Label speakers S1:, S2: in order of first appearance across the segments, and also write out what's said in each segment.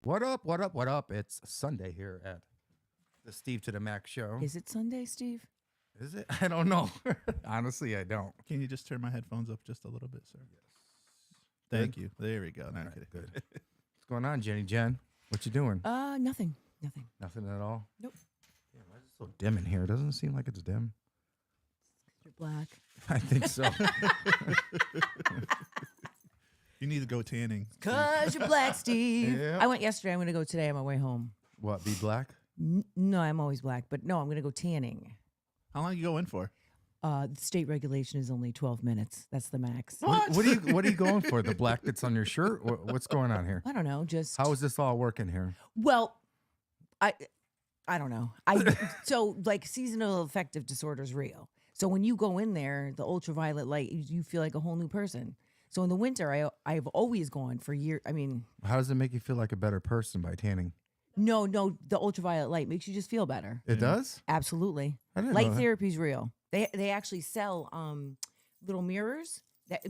S1: What up? What up? What up? It's Sunday here at the Steve to the Max show.
S2: Is it Sunday, Steve?
S1: Is it? I don't know. Honestly, I don't.
S3: Can you just turn my headphones up just a little bit, sir? Yes. Thank you. There we go. No, I'm kidding.
S1: Good. What's going on, Jenny Jen? What you doing?
S2: Nothing.
S1: Nothing at all?
S2: Nope.
S1: Damn, why is it so dim in here? It doesn't seem like it's dim.
S2: You're black.
S1: I think so.
S3: You need to go tanning.
S2: Cause you're black, Steve.
S1: Yeah.
S2: I went yesterday. I'm gonna go today on my way home.
S1: What, be black?
S2: No, I'm always black, but no, I'm gonna go tanning.
S3: How long you go in for?
S2: The state regulation is only 12 minutes. That's the max.
S1: What are you going for? The black that's on your shirt? What's going on here?
S2: I don't know. Just
S1: How is this all working here?
S2: well, I don't know. So like seasonal affective disorder is real. So when you go in there, the ultraviolet light, you feel like a whole new person. So in the winter, I've always gone for years. I mean,
S1: How does it make you feel like a better person by tanning?
S2: no, the ultraviolet light makes you just feel better.
S1: It does?
S2: Absolutely.
S1: I didn't
S2: Light
S1: know that.
S2: therapy is real. They actually sell little mirrors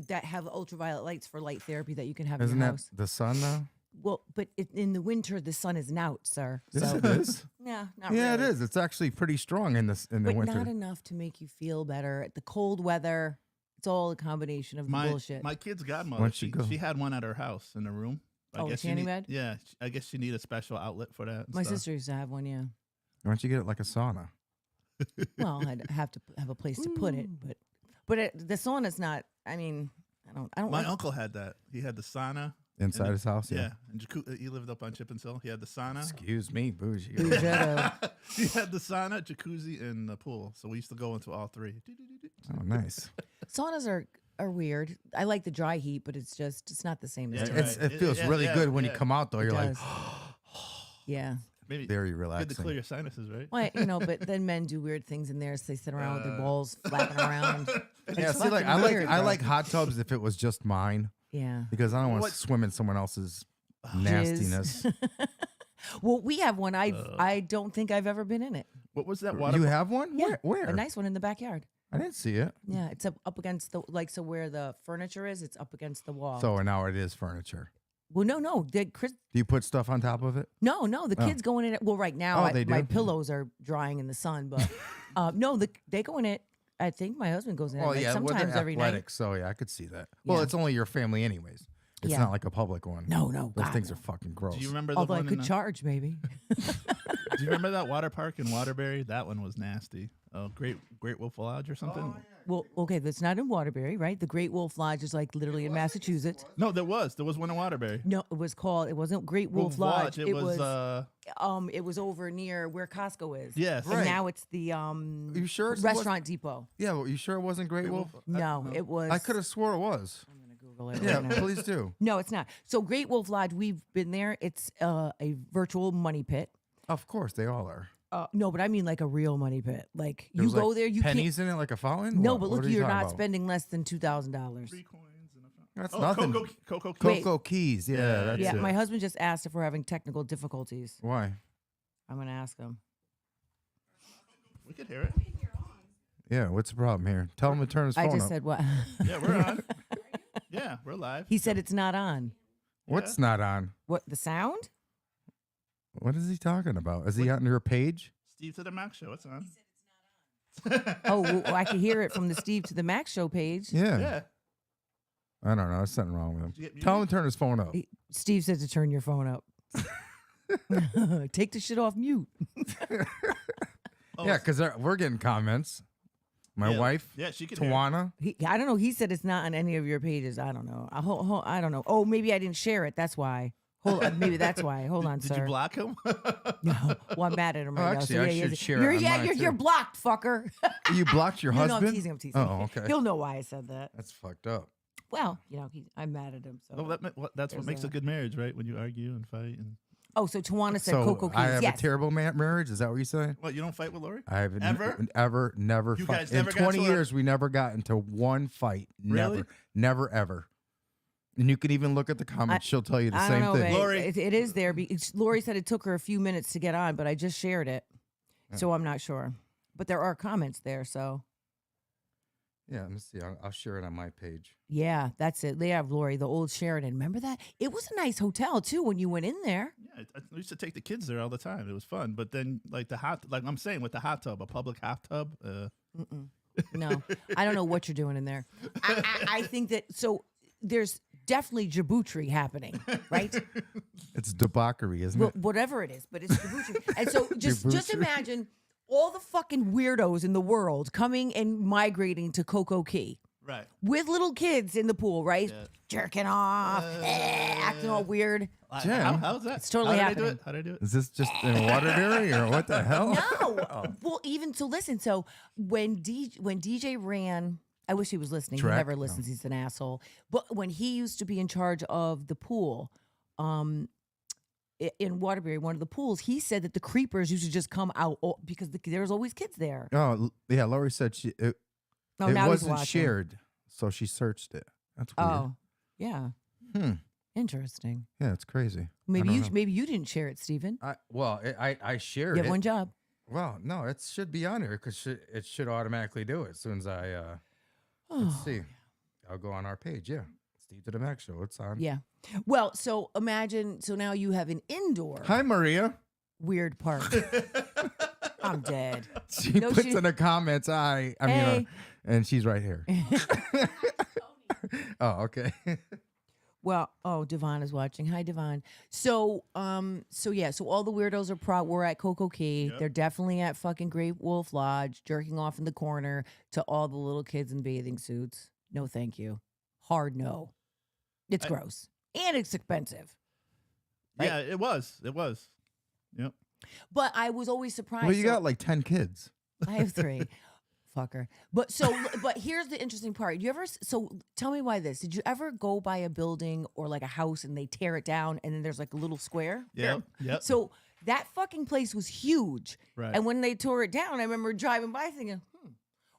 S2: that have ultraviolet lights for light therapy that you can have
S1: Isn't
S2: in your
S1: that
S2: house.
S1: the sun, though?
S2: Well, but in the winter the sun isn't out, sir.
S1: Yes,
S2: So
S1: it is.
S2: yeah, not
S1: Yeah,
S2: really.
S1: it is. It's actually pretty strong in the
S2: But
S1: winter.
S2: not enough to make you feel better. The cold weather, it's all a combination of the bullshit.
S3: My kid's godmother,
S1: Where'd she go?
S3: she had one at her house in her room.
S2: Oh, a
S3: you
S2: tanning
S3: need,
S2: bed?
S3: Yeah, I guess you need a special outlet for that. and
S2: My
S3: stuff.
S2: sister used to have one, yeah.
S1: Why don't you get it like a sauna?
S2: Well, I'd have to have a place to put it, but the sauna's not. I mean, I don't.
S3: My
S2: like,
S3: uncle had that. He had the sauna
S1: Inside
S3: and
S1: his house?
S3: Yeah, and he lived up on Chippens Hill. He had the sauna.
S1: Excuse me, bougie.
S2: Bougetto.
S3: He had the sauna, jacuzzi, and the pool. So we used to go into all three.
S1: Oh, nice.
S2: Saunas are weird. I like the dry heat, but it's not the same as
S3: Yeah,
S2: dry.
S3: right.
S1: It feels really good when you come out, though.
S2: It
S1: You're like,
S2: does. Yeah.
S3: Maybe
S1: very
S3: good to
S1: relaxing.
S3: clear your sinuses, right?
S2: Well, but then men do weird things in there, so they sit around with their balls flapping around.
S1: Yeah,
S2: It's
S1: see, like
S2: fucking weird,
S1: I
S2: bro.
S1: like hot tubs if it was just mine
S2: Yeah.
S1: because I don't want to
S3: What-
S1: swim in someone else's
S2: Jizz.
S1: nastiness.
S2: Well, we have one. I don't think I've ever been in it.
S3: What was that water?
S1: You have one?
S2: Yeah,
S1: Where?
S2: a nice one in the backyard.
S1: I didn't see it.
S2: Yeah, it's up against the so where the furniture is, it's up against the wall.
S1: So now it is furniture.
S2: Well, no, Chris.
S1: Do you put stuff on top of it?
S2: No, the
S1: Oh.
S2: kids go in it. Well, right now
S1: Oh, they
S2: my
S1: do?
S2: pillows are drying in the sun, but no, they go in it. I think my husband goes in it.
S1: Oh,
S2: like
S1: yeah. Well,
S2: sometimes
S1: they're
S2: every night.
S1: athletic, so yeah, I could see that. Well,
S2: Yeah.
S1: it's only your family, anyways. It's
S2: Yeah.
S1: not like a public one.
S2: No,
S1: Those
S2: God,
S1: things
S2: no.
S1: are fucking gross.
S3: Do you remember the
S2: Although I
S3: one?
S2: could charge, maybe.
S3: Do you remember that water park in Waterbury? That one was nasty. Oh, Great Wolf Lodge or something?
S2: Well, okay, that's not in Waterbury, right? The Great Wolf Lodge is like literally in Massachusetts.
S3: No, there was one in Waterbury.
S2: No, it wasn't Great Wolf Lodge.
S3: It was
S2: It was over near where Costco is.
S3: Yes.
S2: And
S1: Right.
S2: now it's the
S1: You sure?
S2: Restaurant Depot.
S1: Yeah, well, you sure it wasn't Great Wolf?
S2: No, it was.
S1: I could have swore it was.
S2: I'm gonna Google it.
S1: Yeah,
S2: right now.
S1: please do.
S2: No, it's not. So Great Wolf Lodge, we've been there. It's a virtual money pit.
S1: Of course, they all are.
S2: No, but I mean like a real money pit. Like you
S1: There's,
S2: go
S1: like,
S2: there, you
S1: pennies in it like a fountain.
S2: can't. No,
S1: What-
S2: but
S1: what
S2: look,
S1: are you
S2: you're
S1: talking
S2: not
S1: about?
S2: spending less than $2,000.
S3: 3 coins and a
S1: That's
S3: oh,
S1: nothing.
S3: Cocoa Keys.
S2: Wait.
S1: Cocoa Keys. Yeah,
S3: Yeah,
S1: that's
S2: Yeah,
S1: it.
S2: my husband just asked if we're having technical difficulties.
S1: Why?
S2: I'm gonna ask him.
S3: We could hear it.
S1: Yeah, what's the problem here? Tell him to turn his
S2: I
S1: phone
S2: just
S1: up.
S2: said what?
S3: Yeah, we're on. Yeah, we're live.
S2: He said it's not on.
S1: What's not on?
S2: What, the sound?
S1: What is he talking about? Is he on your page?
S3: Steve to the Max Show. It's on.
S2: Oh, well, I could hear it from the Steve to the Max show page.
S1: Yeah.
S3: Yeah.
S1: I don't know. There's something wrong with
S3: Did you
S1: him.
S3: get
S1: Tell him
S3: muted?
S1: to turn his phone up.
S2: Steve said to turn your phone up. Take the shit off mute.
S3: Oh,
S1: Yeah, because we're getting comments. My
S3: yeah,
S1: wife,
S3: Yeah, she could hear it.
S1: Tawana.
S2: I don't know. He said it's not on any of your pages. I don't know. I don't know. Oh, maybe I didn't share it. That's why. Hold on. Maybe that's why. Hold on,
S3: Did
S2: sir.
S3: you block him?
S2: No. Well, I'm mad at him
S1: Oh,
S2: right
S1: actually,
S2: now.
S1: I
S2: yeah,
S1: should
S2: yeah,
S1: share it
S2: you're,
S1: on
S2: yeah,
S1: mine,
S2: you're
S1: too.
S2: blocked, fucker.
S1: You blocked your
S2: No,
S1: husband?
S2: I'm teasing.
S1: Oh, okay.
S2: He'll know why I said that.
S1: That's fucked up.
S2: Well, I'm mad at him. So.
S3: Well, that's
S2: There's
S3: what makes a
S2: that.
S3: good marriage, right? When you argue and fight. And
S2: Oh, so Tawana said
S1: So
S2: Cocoa Keys.
S1: I have
S2: yes.
S1: a terrible marriage. Is that what you're saying?
S3: what? You don't fight with Lori?
S1: I have
S3: Ever?
S1: never
S3: You
S1: fight.
S3: guys
S1: In
S3: never got
S1: 20
S3: to a-
S1: years, we never got into one fight.
S3: Really?
S1: Never, ever. And you can even look at the comments. She'll tell you the
S2: I
S1: same
S2: don't know,
S1: thing.
S2: babe.
S3: Lori.
S2: It is there. Lori said it took her a few minutes to get on, but I just shared it, so I'm not sure. But there are comments there, so
S1: Yeah, let me see. I'll share it on my page.
S2: yeah, that's it. They have Lori, the old Sheridan. Remember that? It was a nice hotel too when you went in there.
S3: Yeah, I used to take the kids there all the time. It was fun. But then, like I'm saying, with the hot tub, a public hot tub.
S2: No, I don't know what you're doing in there. I think that there's definitely debauchery happening, right?
S1: It's debauchery, isn't it?
S2: Whatever it is, but it's debauchery. And so just
S1: Debauchery.
S2: imagine all the fucking weirdos in the world coming and migrating to Coco Key.
S3: Right.
S2: With little kids in the pool, right?
S3: Yeah.
S2: Jerking off, acting all weird.
S1: Jim.
S3: How's that?
S2: It's totally
S3: How did I do
S2: happening.
S3: it? How did I do it?
S1: Is this just in Waterbury or what the hell?
S2: No. Well, even so, listen. So when DJ ran, I wish he was listening.
S1: Track?
S2: He never listens. He's an asshole. But when he used to be in charge of the pool, in Waterbury, one of the pools, he said that the creepers used to just come out because there's always kids there.
S1: Oh, yeah. Lori said it
S2: Oh, now he's
S1: wasn't
S2: watching.
S1: shared, so she searched it. That's weird.
S2: Oh, yeah. Interesting.
S1: Yeah, it's crazy.
S2: Maybe
S1: know.
S2: maybe you didn't share it, Stephen.
S1: I shared
S2: You have
S1: it.
S2: one job.
S1: Well, no, it should be on here because it should automatically do it as soon as I let's see. I'll go on our page. Yeah, Steve to the Max Show. It's on.
S2: Yeah. Well, so imagine. So now you have an indoor
S1: Hi, Maria.
S2: weird park. I'm dead.
S1: She
S2: No,
S1: puts
S2: she-
S1: in the comments. I mean,
S2: Hey.
S1: and she's right here. Oh, okay.
S2: Well, Devon is watching. Hi, Devon. So, so all the weirdos we're at Coco Key.
S3: Yep.
S2: They're definitely at fucking Great Wolf Lodge, jerking off in the corner to all the little kids in bathing suits. No, thank you. Hard no. It's gross and it's expensive. Right?
S3: Yeah, it was. It was. Yep.
S2: But I was always surprised.
S1: Well, you
S2: So-
S1: got like 10 kids.
S2: I have 3. Fucker. But here's the interesting part. So tell me why this. Did you ever go by a building or like a house and they tear it down and then there's like a little square?
S3: Yep. Yep.
S2: So that fucking place was huge.
S3: Right.
S2: And when they tore it down, I remember driving by thinking,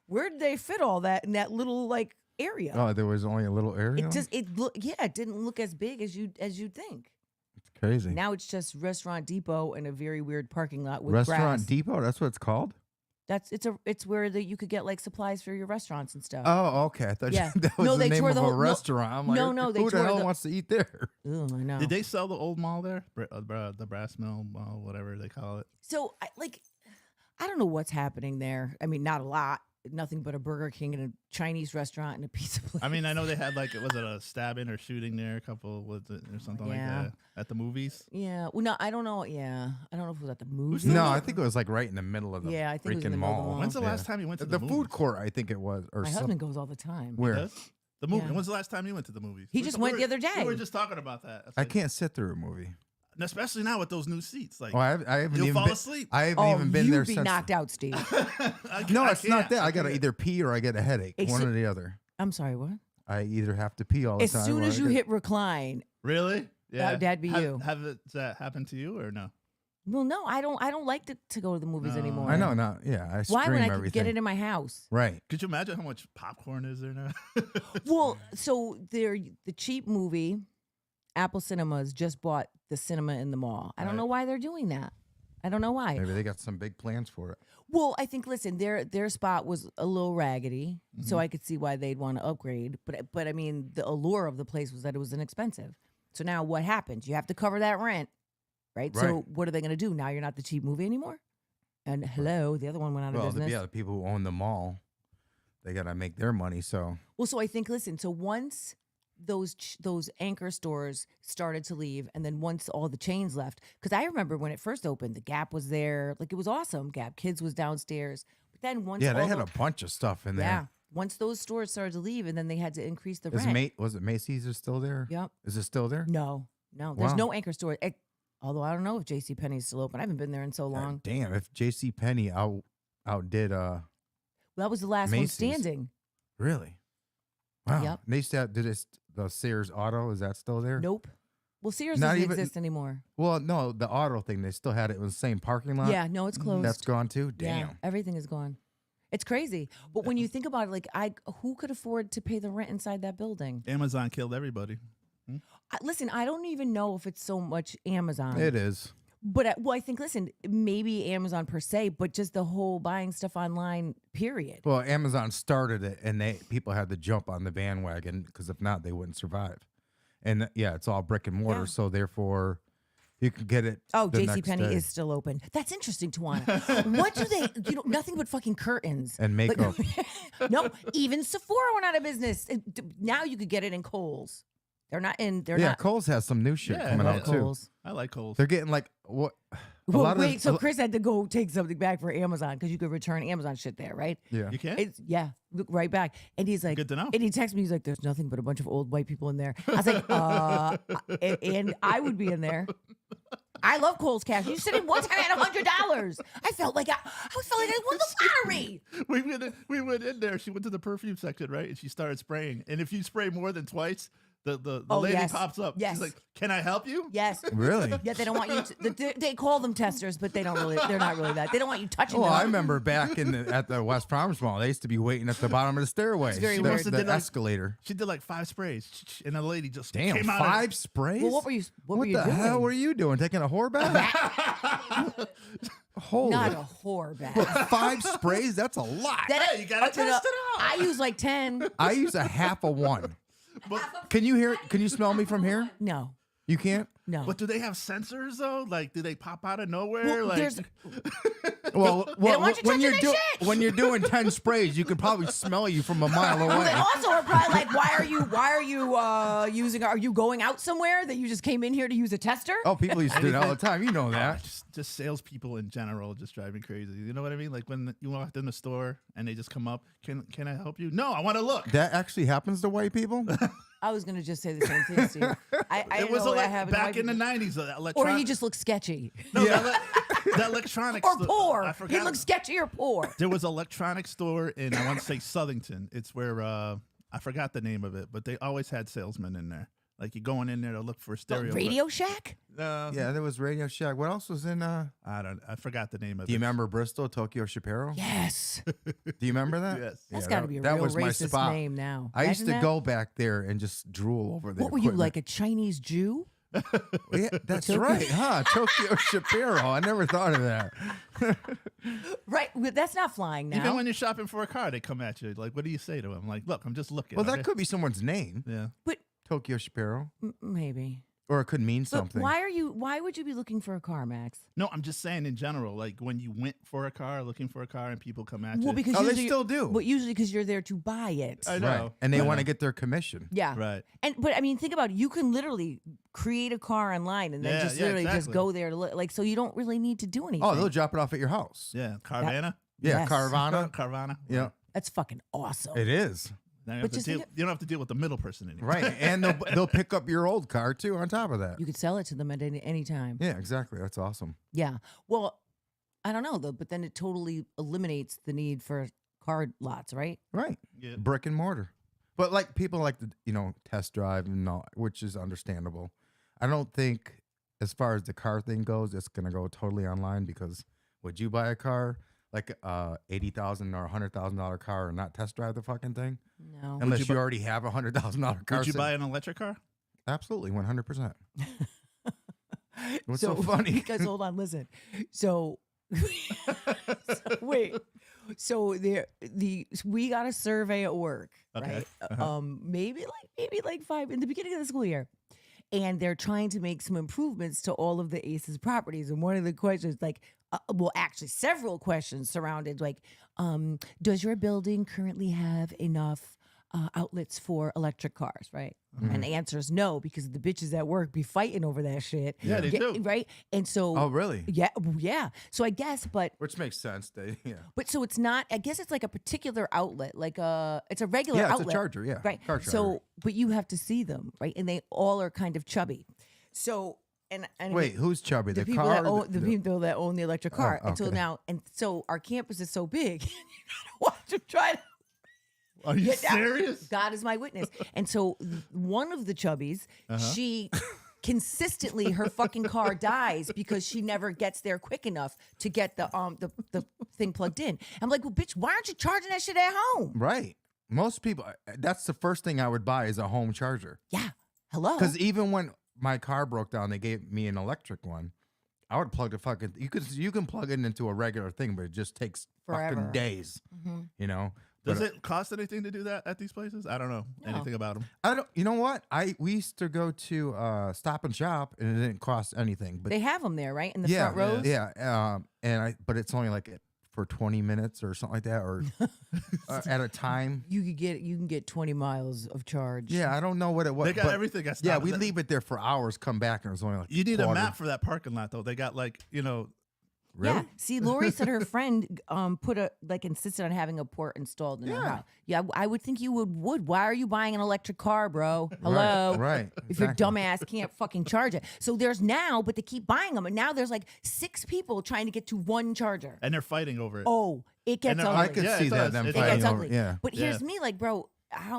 S2: where did they fit all that in that little like area?
S1: Oh, there was only a little area.
S2: It didn't look as big as you'd think.
S1: It's crazy.
S2: Now it's just Restaurant Depot and a very weird parking lot with
S1: Restaurant
S2: grass.
S1: Depot. That's what it's called.
S2: It's where you could get like supplies for your restaurants and stuff.
S1: Oh, okay. I thought
S2: Yeah.
S1: that was
S2: No,
S1: the
S2: they
S1: name
S2: tore
S1: of
S2: the
S1: a
S2: whole- no,
S1: restaurant. I'm like,
S2: no, they
S1: who the
S2: tore
S1: hell
S2: the-
S1: wants to eat there?
S2: Ooh, I know.
S3: Did they sell the old mall there? The brass mill mall, whatever they call it.
S2: So I don't know what's happening there. I mean, not a lot. Nothing but a Burger King and a Chinese restaurant and a pizza place.
S3: I mean, I know they had was it a stabbing or shooting there? A couple was it or something like
S2: Yeah.
S3: that at the movies.
S2: Yeah. Well, no, I don't know. Yeah, I don't know if it was at the movie.
S1: No, I think it was like right in the middle of the
S2: Yeah, I think it was in
S1: freaking
S2: the middle of the
S1: mall.
S2: mall.
S3: When's the
S1: Yeah.
S3: last time you went to
S1: The
S3: the
S1: food
S3: movies?
S1: court, I think it was, or
S2: My
S1: something.
S2: husband goes all the time.
S1: Where
S3: Yes? The movie.
S1: Yeah.
S3: When's the last time you went to the movies?
S2: He just went the other
S3: We
S2: day.
S3: were just talking about that.
S1: I can't sit through a movie.
S3: And especially now with those new seats. Like
S1: Oh, I haven't
S3: you'll
S1: even
S3: fall
S1: been,
S3: asleep.
S1: I haven't
S2: Oh,
S1: even been
S2: you'd
S1: there
S2: be
S1: since.
S2: knocked out, Steve.
S1: No, it's not that. I
S3: got
S1: gotta either pee or I get a headache.
S2: It's
S1: One
S2: so-
S1: or the other.
S2: I'm sorry. What?
S1: I either have to pee all the
S2: As
S1: time.
S2: soon
S1: or
S2: as
S1: I
S2: you
S1: get-
S2: hit recline.
S3: Really? Yeah.
S2: That'd be you.
S3: Has that happened to you or no?
S2: Well, no, I don't like to go to the movies
S3: No.
S2: anymore.
S1: I know, not yeah. I
S2: Why
S1: stream
S2: when I could
S1: everything.
S2: get it in my house?
S1: Right.
S3: Could you imagine how much popcorn is there now?
S2: Well, so the cheap movie, Apple Cinemas just bought the cinema in the mall. I don't
S3: Right.
S2: know why they're doing that. I don't know why.
S1: Maybe they got some big plans for it.
S2: Well, I think listen, their spot was a little raggedy,
S1: Mm-hmm.
S2: so I could see why they'd want to upgrade. But I mean, the allure of the place was that it was inexpensive. So now what happens? You have to cover that rent, right? So
S1: Right.
S2: what are they going to do? Now you're not the cheap movie anymore. And hello, the other one went out of
S1: Well,
S2: business.
S1: the people who own the mall, they gotta make their money. So
S2: Well, so I think listen. So once those anchor stores started to leave, and then once all the chains left, because I remember when it first opened, the Gap was there, like it was awesome. Gap Kids was downstairs, but then once
S1: yeah, they
S2: all
S1: had
S2: the-
S1: a bunch of stuff in there.
S2: yeah, once those stores started to leave, and then they had to increase the
S1: Is
S2: rent.
S1: Was it Macy's is still there?
S2: Yep.
S1: Is it still there?
S2: No, there's
S1: Wow.
S2: no anchor store. Although I don't know if J.C. Penney's still open. I haven't been there in so
S1: God
S2: long.
S1: damn, if J.C. Penney outdid
S2: That was the last
S1: Macy's.
S2: one standing.
S1: really. Wow.
S2: Yep.
S1: They used to have, the Sears Auto, is that still there?
S2: Nope. Well, Sears
S1: Not
S2: doesn't
S1: even-
S2: exist anymore.
S1: Well, no, the auto thing, they still had it in the same parking lot.
S2: Yeah, no, it's closed.
S1: That's gone too?
S2: Yeah,
S1: Damn.
S2: everything is gone. It's crazy. But when you think about it, like who could afford to pay the rent inside that building?
S3: Amazon killed everybody.
S2: Listen, I don't even know if it's so much Amazon.
S1: It is.
S2: But I think, listen, maybe Amazon per se, but just the whole buying stuff online, period.
S1: Well, Amazon started it, and people had to jump on the bandwagon because if not, they wouldn't survive. And yeah, it's all brick and mortar,
S2: Yeah.
S1: so therefore, You can get it.
S2: Oh,
S1: the
S2: J.C.
S1: next
S2: Penney
S1: day.
S2: is still open. That's interesting, Tawana. What do they? Nothing but fucking curtains
S1: And makeup.
S2: No, even Sephora went out of business. Now you could get it in Kohl's. They're not in. They're not.
S1: Kohl's has some new shit
S3: Yeah,
S1: coming
S3: I
S1: out
S3: love
S1: too.
S2: Kohl's.
S3: I like Kohl's.
S1: They're getting like what?
S2: Well, wait. So Chris had to go take something back for Amazon because you could return Amazon shit there, right?
S1: Yeah.
S3: You can?
S2: It's look right back. And he's like,
S3: Good to know.
S2: And he texts me, he's like, "There's nothing but a bunch of old white people in there." I was like, and I would be in there. I love Kohl's cash. You said it one time I had $100. I felt like I won the lottery.
S3: We went in there. She went to the perfume section, right? And she started spraying. And if you spray more than twice, the lady
S2: yes.
S3: pops up.
S2: Yes.
S3: She's like, "Can I help you?"
S2: Yes.
S1: Really?
S2: Yeah, they don't want you to. They call them testers, but they're not really that. They don't want you touching
S1: Well,
S2: them.
S1: I remember back at the West Promise Mall, they used to be waiting at the bottom of the stairway.
S2: It's very
S1: the,
S2: weird.
S1: the escalator.
S3: She did like 5 sprays, and the lady just
S1: Damn,
S3: came out
S1: 5 sprays?
S2: Well, what were you
S1: What
S2: doing?
S1: the hell were you doing? Taking a whore bath? Holy.
S2: Not a whore bag.
S1: 5 sprays? That's a lot.
S3: Hey, you gotta test it out.
S2: I use like 10.
S1: I use a half of one. Can you smell me from here?
S2: No,
S1: You can't?
S2: no.
S3: But do they have sensors though? Like, do they pop out of nowhere?
S2: Well,
S3: like,
S2: there's-
S1: Well,
S2: don't want you
S1: when you're
S2: touching their shit.
S1: when you're doing 10 sprays, you could probably smell you from a mile
S2: Well, they
S1: away.
S2: also are probably like, why are you using? Are you going out somewhere that you just came in here to use a tester?
S1: Oh, people used to do that all the time. You know that.
S3: just salespeople in general just drive me crazy. You know what I mean? Like when you walked in the store and they just come up, can I help you? No, I want to look.
S1: That actually happens to white people?
S2: I was gonna just say the same thing, Steve. I
S3: It
S2: didn't
S3: was
S2: know that
S3: like
S2: happened to
S3: back
S2: white
S3: in the
S2: people.
S3: 90s.
S2: Or he just looks sketchy
S3: no, that electronics
S2: or
S3: store-
S2: poor.
S3: I
S2: He
S3: forgot.
S2: looks sketchy or poor.
S3: There was an electronics store in, I want to say Southington. It's where I forgot the name of it, but they always had salesmen in there. Like you're going in there to look for a stereo.
S2: Radio Shack?
S1: Yeah, there was Radio Shack. What else was in
S3: I forgot the name of it.
S1: Do you remember Bristol, Tokyo Shapiro?
S2: Yes.
S1: Do you remember that?
S3: Yes.
S2: That's
S1: Yeah,
S2: got to be a
S1: that
S2: real
S1: was my
S2: racist
S1: spot.
S2: name now.
S1: I used
S2: Imagine
S1: to
S2: that.
S1: go back there and just drool over there.
S2: What were you, like a Chinese Jew?
S1: Yeah, that's
S2: Tokyo-
S1: right, huh? Tokyo Shapiro. I never thought of that.
S2: Right. Well, that's not flying now.
S3: Even when you're shopping for a car, they come at you. Like, what do you say to them? Like, look, I'm just looking.
S1: Well,
S3: okay?
S1: that could be someone's name,
S3: Yeah.
S2: but
S1: Tokyo Shapiro,
S2: maybe.
S1: or it could mean
S2: But
S1: something.
S2: why would you be looking for a car, Max?
S3: No, I'm just saying in general. Like when you went for a car, looking for a car, and people come at you.
S2: Well, because
S1: Oh, they
S2: usually,
S1: still do.
S2: But usually because you're there to buy it.
S3: I know.
S1: Right, and they
S3: I
S1: want to
S3: know.
S1: get their commission.
S2: Yeah.
S3: Right.
S2: But I mean, think about it. You can literally create a car online and then
S3: Yeah,
S2: just
S3: yeah,
S2: literally just
S3: exactly.
S2: go there to look. Like, so you don't really need to do anything.
S1: Oh, they'll drop it off at your house.
S3: Yeah. Carvana.
S1: Yeah,
S2: Yes.
S1: Carvana.
S3: Carvana.
S1: Yeah,
S2: That's fucking awesome.
S1: it is.
S3: Now you,
S2: But
S3: have to
S2: just
S3: deal,
S2: think
S3: you don't have to deal with the middle person anymore.
S1: Right, and they'll pick up your old car too on top of that.
S2: You could sell it to them at any time.
S1: Yeah, exactly. That's awesome.
S2: Yeah. Well, I don't know though, but then it totally eliminates the need for car lots, right?
S1: Right,
S3: Yeah.
S1: brick and mortar. But like people like to test drive and all, which is understandable. I don't think as far as the car thing goes, it's gonna go totally online because would you buy a car like $80,000 or $100,000 car and not test drive the fucking thing
S2: No.
S1: unless
S3: you
S1: you already have $100,000 car?
S3: Would you
S1: sitting-
S3: buy an electric car?
S1: Absolutely, 100%. What's so funny?
S2: Because hold on, listen. So, wait. So we got a survey at work,
S3: Okay.
S2: right? Maybe like 5 in the beginning of the school year. And they're trying to make some improvements to all of the ACES properties. And one of the questions, actually several questions surrounded does your building currently have enough outlets for electric cars, right? And the answer is no, because the bitches at work be fighting over that shit.
S3: Yeah, they do.
S2: Right? And so
S1: Oh, really?
S2: yeah. So I guess,
S1: Which makes sense.
S2: but so it's not. I guess it's like a particular outlet, it's a regular
S1: Yeah, it's a
S2: outlet,
S1: charger, yeah,
S2: right.
S1: car charger.
S2: So, but you have to see them, right? And they all are kind of chubby. So, and
S1: Wait, who's chubby?
S2: the
S1: The
S2: people
S1: car?
S2: that
S1: or
S2: own the people that own the electric car. And so
S1: okay.
S2: now, and so our campus is so big, you gotta watch them try to.
S3: Are you
S2: get down.
S3: serious?
S2: God is my witness. And so one of the chubbies, she consistently her fucking car dies because she never gets there quick enough to get the thing plugged in. I'm like, well, bitch, why aren't you charging that shit at home?
S1: Right. Most people, that's the first thing I would buy is a home charger.
S2: Yeah. Hello.
S1: Because even when my car broke down, they gave me an electric one. I would plug the fucking, you can plug it into a regular thing, but it just takes
S2: Forever.
S1: fucking days,
S3: Does it cost anything to do that at these places? I don't know anything about them.
S1: I don't. You know what? We used to go to Stop and Shop, and it didn't cost anything. But
S2: They have them there, right? In the
S1: yeah,
S2: front rows?
S1: yeah. But it's only like for 20 minutes or something like that, or at a time.
S2: You can get 20 miles of charge.
S1: Yeah, I don't know what it was.
S3: They got everything.
S1: Yeah, we leave it there for hours, come back, and it was only like
S3: You need
S1: quarter.
S3: a map for that parking lot, though. They got
S1: Really?
S2: Yeah. See, Lori said her friend insisted on having a port installed in her house. Yeah, I would think you would. Why are you buying an electric car, bro? Hello.
S1: Right.
S2: If your
S1: exactly.
S2: dumbass can't fucking charge it. So there's now, but they keep buying them. And now there's like 6 people trying to get to one charger.
S3: and they're fighting over it.
S2: Oh, it gets
S3: And
S2: ugly.
S1: I could
S3: Yeah,
S1: see
S3: it
S1: that
S3: does.
S1: them
S3: It
S2: It
S1: fighting
S2: gets
S1: over.
S2: ugly.
S1: Yeah.
S2: But here's
S3: Yeah.
S2: me, like, bro, I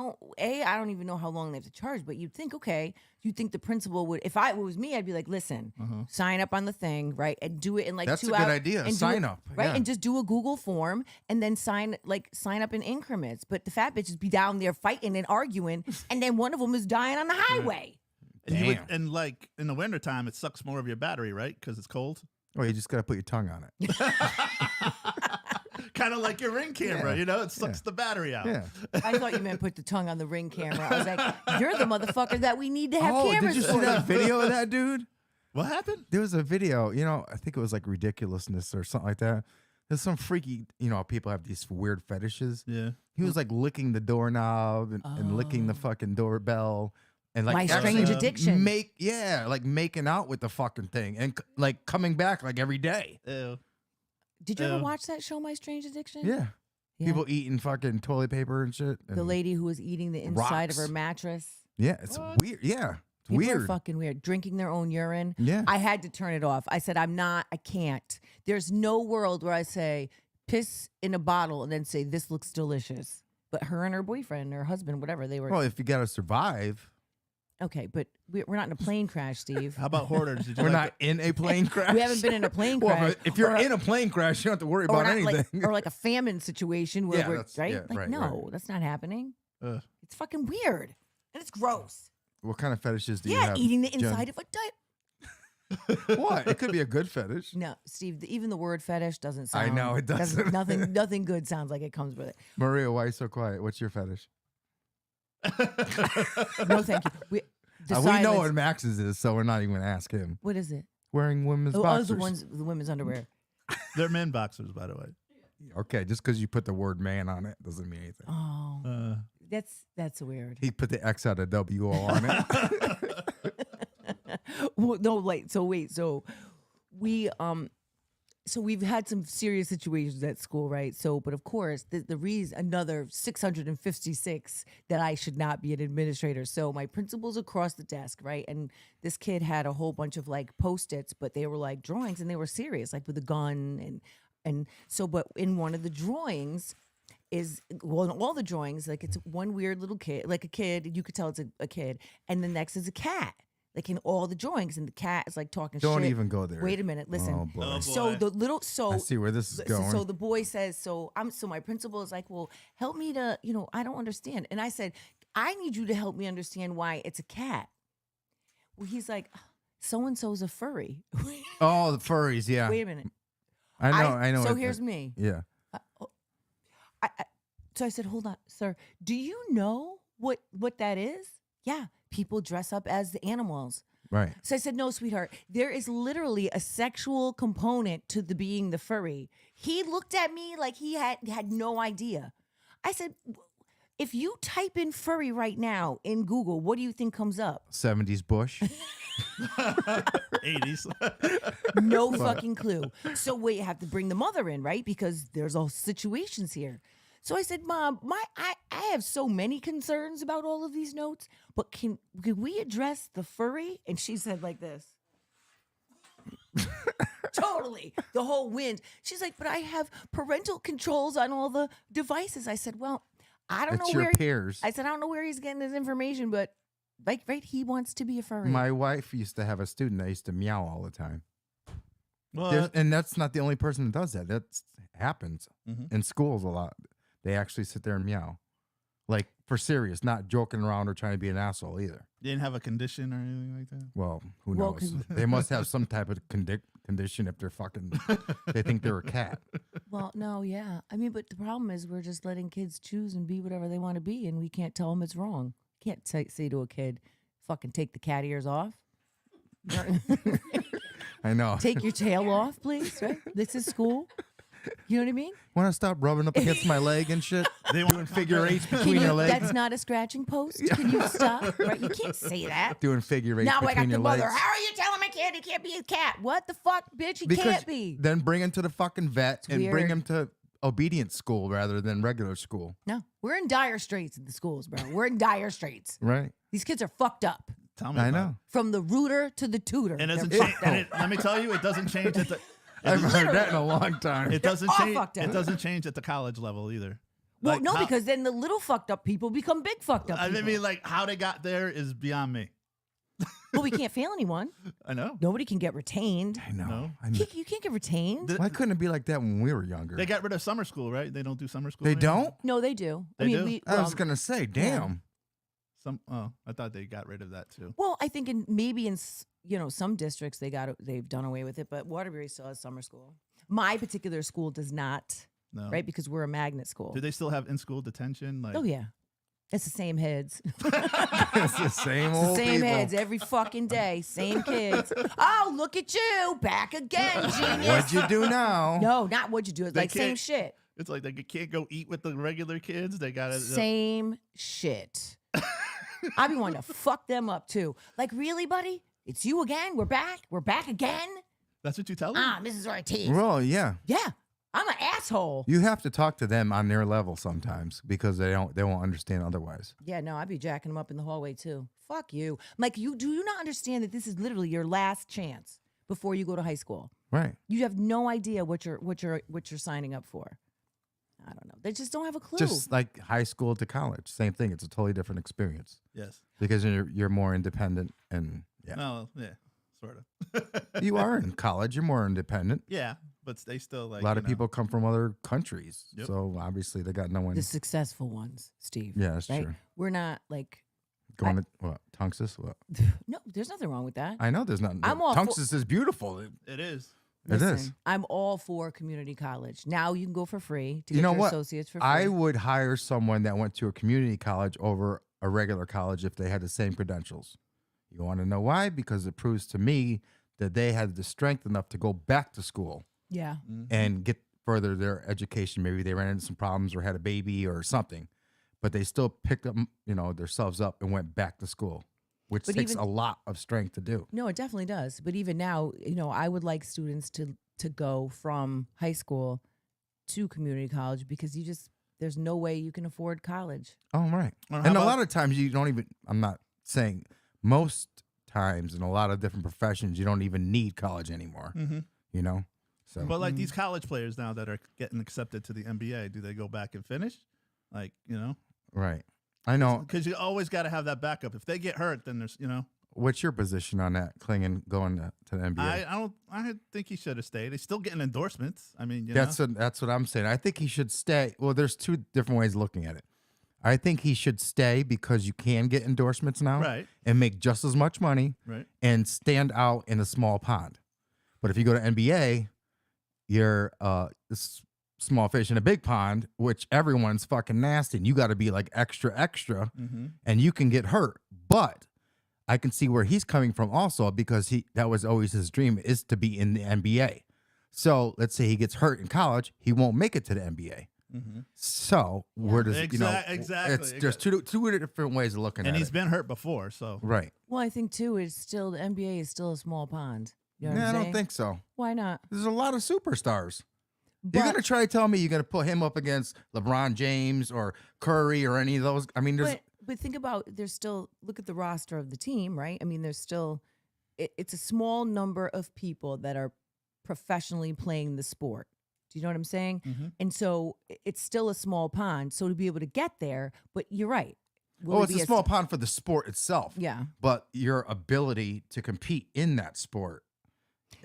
S2: don't even know how long they have to charge, but you'd think, okay, you'd think the principal would, if it was me, I'd be like, listen, sign up on the thing, right? And do it in like
S1: That's
S2: 2
S1: a
S2: hours.
S1: good idea.
S2: And do
S1: Sign
S2: it-
S1: up.
S2: Right?
S1: Yeah.
S2: And just do a Google form and then sign up in increments. But the fat bitches be down there fighting and arguing, and then one of them is dying on the highway.
S3: And you would,
S1: Damn.
S3: and like in the wintertime, it sucks more of your battery, right? Because it's cold.
S1: Oh, you just got to put your tongue on it.
S3: Kind of like your Ring camera,
S1: Yeah.
S3: It sucks the battery out.
S1: Yeah.
S2: I thought you meant put the tongue on the Ring camera. I was like, you're the motherfucker that we need to have
S1: Oh,
S2: cameras
S1: did you see
S2: for.
S1: that video of that dude?
S3: What happened?
S1: There was a video, I think it was like ridiculousness or something like that. There's some freaky, people have these weird fetishes.
S3: Yeah.
S1: He was like licking the doorknob and licking the
S2: Oh.
S1: fucking doorbell and like
S2: My
S1: actually
S2: strange addiction.
S1: like making out with the fucking thing and like coming back like every day.
S3: Ew.
S2: Did you ever
S3: Yeah.
S2: watch that show, My Strange Addiction?
S1: Yeah.
S2: Yeah.
S1: People eating fucking toilet paper and shit.
S2: The
S1: and-
S2: lady who was eating the inside of
S1: Rocks.
S2: her mattress.
S1: Yeah, it's
S3: What?
S1: weird. Yeah. It's
S2: People are
S1: weird.
S2: fucking weird. Drinking their own urine.
S1: Yeah.
S2: I had to turn it off. I said, I can't. There's no world where I say, piss in a bottle and then say, this looks delicious. But her and her boyfriend, or husband, whatever, they were.
S1: Well, if you got to survive,
S2: Okay, but we're not in a plane crash, Steve.
S3: How about hoarders? Did you
S1: we're
S3: like
S1: not in a plane crash.
S2: We haven't been in a plane
S1: Well,
S2: crash.
S1: but if you're
S2: or a-
S1: in a plane crash, you don't have to worry
S2: or
S1: about
S2: not like,
S1: anything.
S2: or like a famine situation where
S1: Yeah,
S2: we're
S1: that's-
S2: right.
S1: yeah,
S2: Like,
S1: right,
S2: no,
S1: right.
S2: that's not happening.
S3: Ugh.
S2: It's fucking weird and it's gross.
S1: What kind of fetishes do you
S2: Yeah,
S1: have?
S2: eating the
S1: Jen?
S2: inside of a diet.
S1: What? It could be a good fetish.
S2: No, Steve. Even the word fetish doesn't
S1: I
S2: sound.
S1: know, it doesn't.
S2: Nothing good sounds like it comes with it.
S1: Maria, why are you so quiet? What's your fetish?
S2: No, thank you. We
S1: We know
S2: silence-
S1: what Max's is, so we're not even gonna ask him.
S2: What is it?
S1: Wearing women's
S2: Oh,
S1: boxers.
S2: the women's underwear.
S3: They're men boxers, by the way.
S1: Okay, just because you put the word man on it doesn't mean anything.
S2: Oh,
S3: Uh,
S2: that's weird.
S1: He put the X out of WO on it.
S2: Well, no, wait. So we've had some serious situations at school, right? So, but of course, the reason another 656 that I should not be an administrator. So my principal's across the desk, right? And this kid had a whole bunch of like Post-its, but they were like drawings and they were serious, like with a gun and so. But in one of the drawings is well, in all the drawings, like it's one weird little kid, like a kid. You could tell it's a kid, and the next is a cat. Like in all the drawings, and the cat is like talking shit.
S1: Don't even go there.
S2: Wait a minute, listen.
S1: Oh, boy.
S3: Oh, boy.
S2: So the little
S1: I see where this is going.
S2: so the boy says, so my principal is like, well, help me to, I don't understand. And I said, I need you to help me understand why it's a cat. Well, he's like, so and so's a furry.
S1: Oh, the furries, yeah.
S2: Wait a minute.
S1: I know.
S2: So
S1: what-
S2: here's me.
S1: Yeah.
S2: So I said, hold on, sir. Do you know what that is? Yeah, people dress up as the animals.
S1: Right.
S2: So I said, no, sweetheart, there is literally a sexual component to the being the furry. He looked at me like he had no idea. I said, if you type in furry right now in Google, what do you think comes up?
S1: 70s Bush.
S3: 80s.
S2: No fucking clue. So we have to bring the mother in, right? Because there's all situations here. So I said, Mom, I have so many concerns about all of these notes, but can we address the furry? And she said like this. Totally. The whole wind. She's like, but I have parental controls on all the devices. I said, well, I don't
S1: It's
S2: know
S1: your
S2: where
S1: peers.
S2: I said, I don't know where he's getting his information, but like, right, he wants to be a furry.
S1: My wife used to have a student that used to meow all the time.
S3: What?
S1: And that's not the only person that does that. That happens
S3: Mhm.
S1: in schools a lot. They actually sit there and meow. Like, for serious, not joking around or trying to be an asshole either.
S3: You didn't have a condition or anything like that?
S1: Well, who
S2: Well,
S1: knows?
S2: 'cause-
S1: They must have some type of condition if they're fucking, they think they're a cat.
S2: Well, no, yeah. I mean, but the problem is we're just letting kids choose and be whatever they want to be, and we can't tell them it's wrong. Can't say to a kid, "Fucking take the cat ears off."
S1: I know.
S2: Take your tail off, please. Right? This is school. You know what I mean?
S1: Want to stop rubbing up against my leg and shit?
S3: They
S1: Doing figure eights
S2: Can
S1: between
S2: you,
S1: your legs.
S2: that's not a scratching post. Can you stop? Right? You can't say that.
S1: Doing figure eights
S2: Now I got
S1: between
S2: the
S1: your
S2: mother.
S1: legs.
S2: How are you telling my kid he can't be a cat? What the fuck, bitch? He
S1: Because
S2: can't be.
S1: then bring him to the fucking vet and bring
S2: weird.
S1: him to obedience school rather than regular school.
S2: No, we're in dire straits in the schools, bro. We're in dire straits.
S1: Right.
S2: These kids are fucked up.
S3: Tell me
S1: I
S3: about
S1: know.
S2: From the rooter to the tutor.
S3: It doesn't
S2: They're
S3: change.
S2: fucked
S3: And
S2: up.
S3: let me tell you, it doesn't change at the.
S1: I've heard that in a long time.
S3: It doesn't
S2: all
S3: change.
S2: fucked up.
S3: It doesn't change at the college level either.
S2: Well,
S3: Like,
S2: no,
S3: how-
S2: because then the little fucked up people become big fucked up
S3: I
S2: people.
S3: mean, like how they got there is beyond me.
S2: Well, we can't fail anyone.
S3: I know.
S2: Nobody can get retained.
S1: I know.
S3: No.
S1: I know.
S2: You can't get retained.
S3: The-
S1: Why couldn't it be like that when we were younger?
S3: They got rid of summer school, right? They don't do summer school.
S1: They
S3: anymore?
S1: don't?
S2: No, they do.
S3: They
S2: I mean,
S3: do?
S2: we.
S1: I was
S2: well,
S1: gonna say, damn.
S3: Oh, I thought they got rid of that too.
S2: Well, I think maybe in some districts they've done away with it, but Waterbury still has summer school. My particular school does not,
S3: No.
S2: right? Because we're a magnet school.
S3: Do they still have in-school detention? Like,
S2: Oh yeah, it's the same heads.
S1: It's the same
S2: It's the
S1: old
S2: same
S1: people.
S2: heads every fucking day. Same kids. Oh, look at you, back again, genius.
S1: What'd you do now?
S2: No, not what you do. It's
S3: They
S2: like same
S3: can't-
S2: shit.
S3: it's like they can't go eat with the regular kids. They got to.
S2: Same shit. I be wanting to fuck them up too. Like, really, buddy? It's you again? We're back? We're back again?
S3: That's what you tell them.
S2: Ah, Mrs. Ortiz.
S1: Well, yeah.
S2: Yeah, I'm an asshole.
S1: You have to talk to them on their level sometimes because they won't understand otherwise.
S2: Yeah, no, I'd be jacking them up in the hallway too. Fuck you. I'm like, do you not understand that this is literally your last chance before you go to high school?
S1: Right.
S2: You have no idea what you're signing up for. I don't know. They just don't have a clue.
S1: Just like high school to college. Same thing. It's a totally different experience
S3: Yes.
S1: because you're more independent and yeah.
S3: No. Yeah. Sort of.
S1: You are in college. You're more independent.
S3: Yeah, but they still like
S1: a lot
S3: you
S1: of
S3: know.
S1: people come from other countries.
S3: Yep.
S1: So obviously they got no one.
S2: the successful ones, Steve.
S1: Yeah, that's
S2: right?
S1: true.
S2: We're not like
S1: Going to what? Tunxus? What?
S2: no. There's nothing wrong with that.
S1: I know there's nothing.
S2: I'm all for-
S1: Tunxus is beautiful.
S3: It is.
S1: It is.
S2: Listen, I'm all for community college. Now you can go for free to
S1: You
S2: get
S1: know
S2: your
S1: what?
S2: associates for free.
S1: I would hire someone that went to a community college over a regular college if they had the same credentials. You want to know why? Because it proves to me that they had the strength enough to go back to school
S2: yeah.
S1: and get further their education. Maybe they ran into some problems or had a baby or something, but they still picked up, themselves up and went back to school, which
S2: But
S1: takes
S2: even-
S1: a lot of strength to do.
S2: No, it definitely does. But even now, I would like students to go from high school to community college because there's no way you can afford college.
S1: Oh, right.
S3: Or how
S1: And a
S3: about-
S1: lot of times you don't even, I'm not saying most times in a lot of different professions, you don't even need college anymore, you know? So,
S3: But like these college players now that are getting accepted to the NBA, do they go back and finish? Like,
S1: right. I know.
S3: because you always got to have that backup. If they get hurt, then there's,
S1: What's your position on that, Klingon going to the NBA?
S3: I think he should have stayed. He's still getting endorsements. I mean,
S1: That's what I'm saying. I think he should stay. Well, there's two different ways of looking at it. I think he should stay because you can get endorsements now
S3: Right.
S1: and make just as much money
S3: right.
S1: and stand out in a small pond. But if you go to NBA, you're small fish in a big pond, which everyone's fucking nasty. And you got to be like extra,
S3: Mm-hmm.
S1: and you can get hurt. But I can see where he's coming from also because that was always his dream is to be in the NBA. So let's say he gets hurt in college, he won't make it to the NBA.
S3: Mm-hmm.
S1: So where does
S3: Exactly.
S1: It's there's two different ways of looking
S3: And
S1: at
S3: he's
S1: it.
S3: been hurt before, so
S1: Right.
S2: Well, I think too, the NBA is still a small pond. You know what
S1: Yeah, I
S2: I'm
S1: don't
S2: saying?
S1: think so.
S2: Why not?
S1: There's a lot of superstars.
S2: But,
S1: You're gonna try to tell me you're gonna put him up against LeBron James or Curry or any of those? I mean, there's
S2: but think about look at the roster of the team, right? I mean, there's still it's a small number of people that are professionally playing the sport. Do you know what I'm saying?
S3: Mhm.
S2: And so it's still a small pond. So to be able to get there, but you're right. Will it
S1: it's
S2: be
S1: a small pond for the sport itself.
S2: Yeah.
S1: But your ability to compete in that sport,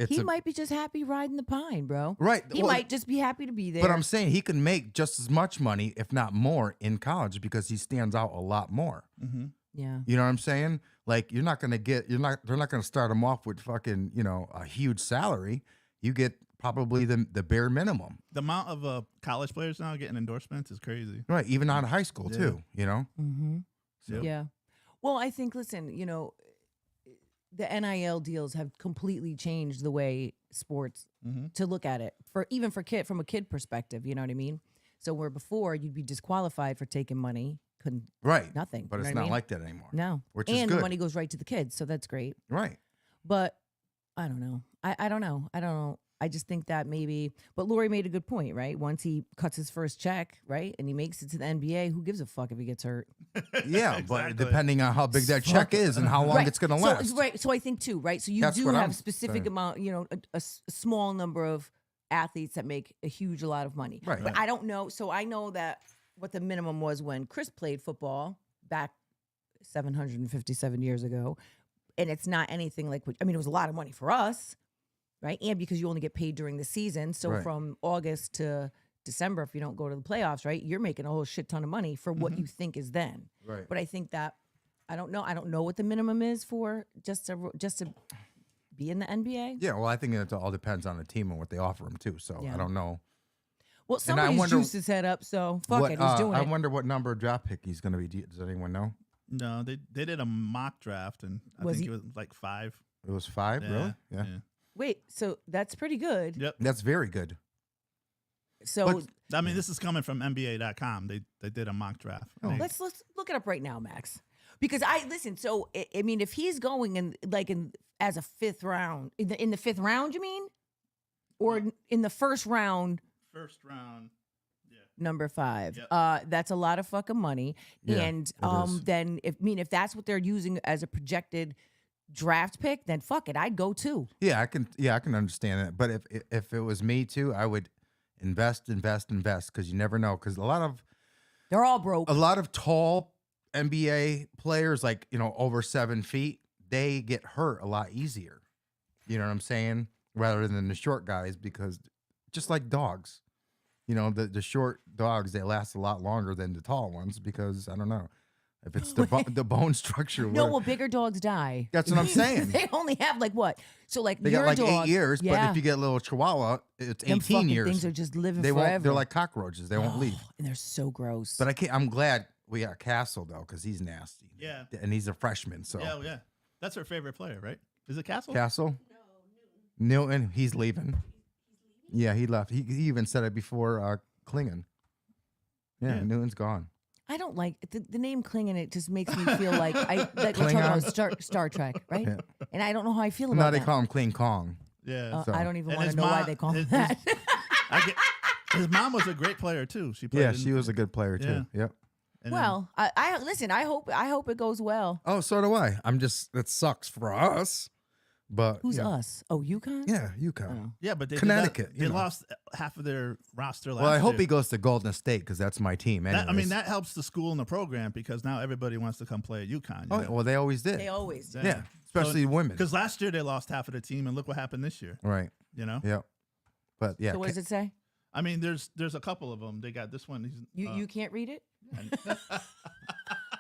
S2: He might be just happy riding the pine, bro.
S1: right.
S2: He
S1: well,
S2: might just be happy to be there.
S1: But I'm saying he can make just as much money, if not more, in college because he stands out a lot more.
S3: Mm-hmm.
S2: yeah.
S1: You know what I'm saying? Like they're not gonna start him off with fucking, a huge salary. you get probably the bare minimum.
S3: The amount of college players now getting endorsements is crazy.
S1: Right. Even out of high school,
S3: Yeah.
S1: too, you know?
S2: Mm-hmm.
S3: Yep.
S2: Yeah. Well, I think, listen, you know, the NIL deals have completely changed the way sports
S3: Mm-hmm.
S2: to look at it from a kid perspective. You know what I mean? So where before you'd be disqualified for taking money, couldn't
S1: Right.
S2: nothing.
S1: But
S2: you know
S1: it's
S2: what I
S1: not
S2: mean?
S1: like that anymore.
S2: No,
S1: Which is
S2: and
S1: good.
S2: the money goes right to the kids, so that's great.
S1: Right.
S2: But I don't know. I don't know. I don't know. I just think that maybe. But Lori made a good point, right? Once he cuts his first check, right, and he makes it to the NBA, who gives a fuck if he gets hurt?
S1: Yeah, but
S3: Exactly.
S1: depending on how big that
S2: Fuck
S1: check
S2: it.
S1: is and how long
S2: Right.
S1: it's going to
S2: So,
S1: last.
S2: right. So I think too, right? So you
S1: That's
S2: do
S1: what
S2: have
S1: I'm
S2: specific
S1: saying.
S2: amount, you know, a small number of athletes that make a huge lot of money.
S1: Right.
S2: But I don't know. So I know that what the minimum was when Chris played football back 757 years ago. And it's not anything like, I mean, it was a lot of money for us, right? And because you only get paid during the season. So
S1: Right.
S2: from August to December, if you don't go to the playoffs, right, you're making a whole shit ton of money for what you think is then.
S1: Right.
S2: But I think that, I don't know what the minimum is for just to be in the NBA.
S1: Yeah, well, I think it all depends on the team and what they offer them, too. So
S2: Yeah.
S1: I don't know.
S2: Well,
S1: I
S2: somebody's
S1: wonder
S2: juiced his head up, so fuck
S1: what,
S2: it, he's doing
S1: I
S2: it.
S1: wonder what number of draft pick he's going to be. Does anyone know?
S3: No, they did a mock draft, and I
S2: Was
S3: think
S2: he-
S3: it was like 5.
S1: It was 5, really? Yeah.
S2: Wait, so that's pretty good.
S3: Yep.
S1: That's very good.
S2: So
S1: But-
S3: I mean, this is coming from NBA.com. They did a mock draft.
S1: Oh.
S3: They-
S2: let's look it up right now, Max. Because I listen. So I mean, if he's going in as a fifth round, in the fifth round, you mean, or in the first round,
S3: First round. Yeah.
S2: number 5.
S3: Yep.
S2: That's a lot of fucking money.
S1: Yeah,
S2: And
S1: it is.
S2: then if that's what they're using as a projected draft pick, then fuck it, I'd go too.
S1: Yeah, I can understand that. But if it was me, too, I would invest because you never know. Because a
S2: They're all broke.
S1: lot of tall NBA players, like, you know, over 7 feet, they get hurt a lot easier. You know what I'm saying? Rather than the short guys, because just like dogs, you know, the short dogs, they last a lot longer than the tall ones because I don't know if it's the bone structure.
S2: No,
S1: where-
S2: well, bigger dogs die.
S1: That's what I'm saying.
S2: They only have like what? So like
S1: They
S2: your
S1: got like
S2: dog,
S1: 8 years,
S2: yeah.
S1: but if you get a little Chihuahua, it's
S2: Them
S1: 18
S2: fucking
S1: years.
S2: things are just living
S1: They
S2: forever.
S1: won't. They're like cockroaches. They won't leave.
S2: And they're so gross.
S1: But I'm glad we got Castle though, because he's nasty.
S3: Yeah.
S1: and he's a freshman. So
S3: Yeah, yeah. That's her favorite player, right? Is it Castle?
S1: Castle, Newton, he's leaving. Yeah, he left. He even said it before Klingon. Yeah,
S3: Yeah.
S1: Newton's gone.
S2: I don't like the name Klingon. It just makes me feel like we're talking about Star Trek, right?
S1: Yeah.
S2: And I don't know how I feel
S1: No,
S2: about
S1: they
S2: that.
S1: call him Clean Kong.
S3: Yeah.
S1: So-
S2: I don't even
S3: And
S2: want to
S3: his
S2: know why
S3: mom-
S2: they call him
S3: his-
S2: that.
S3: His mom was a great player too. She played.
S1: Yeah,
S3: in-
S1: she was a good player too. Yep.
S3: and then-
S2: Well, I listen. I hope it goes well.
S1: Oh, so do I. I'm just it sucks for us, but
S2: Who's
S1: yeah.
S2: us? Oh, UConn.
S1: Yeah, UConn.
S2: Oh.
S3: yeah, but they
S1: Connecticut,
S3: They
S1: you know.
S3: lost half of their roster last
S1: Well, I hope
S3: year.
S1: he goes to Golden State because that's my team.
S3: That, I mean,
S1: anyways.
S3: that helps the school and the program because now everybody wants to come play at UConn.
S1: Oh, well, they always did.
S2: They always do.
S1: yeah, especially women.
S3: Because last year they lost half of the team, and look what happened this year.
S1: Right.
S3: You know,
S1: Yep. But yeah,
S2: So what does it say?
S3: I mean, there's a couple of them. They got this one.
S2: You can't read it.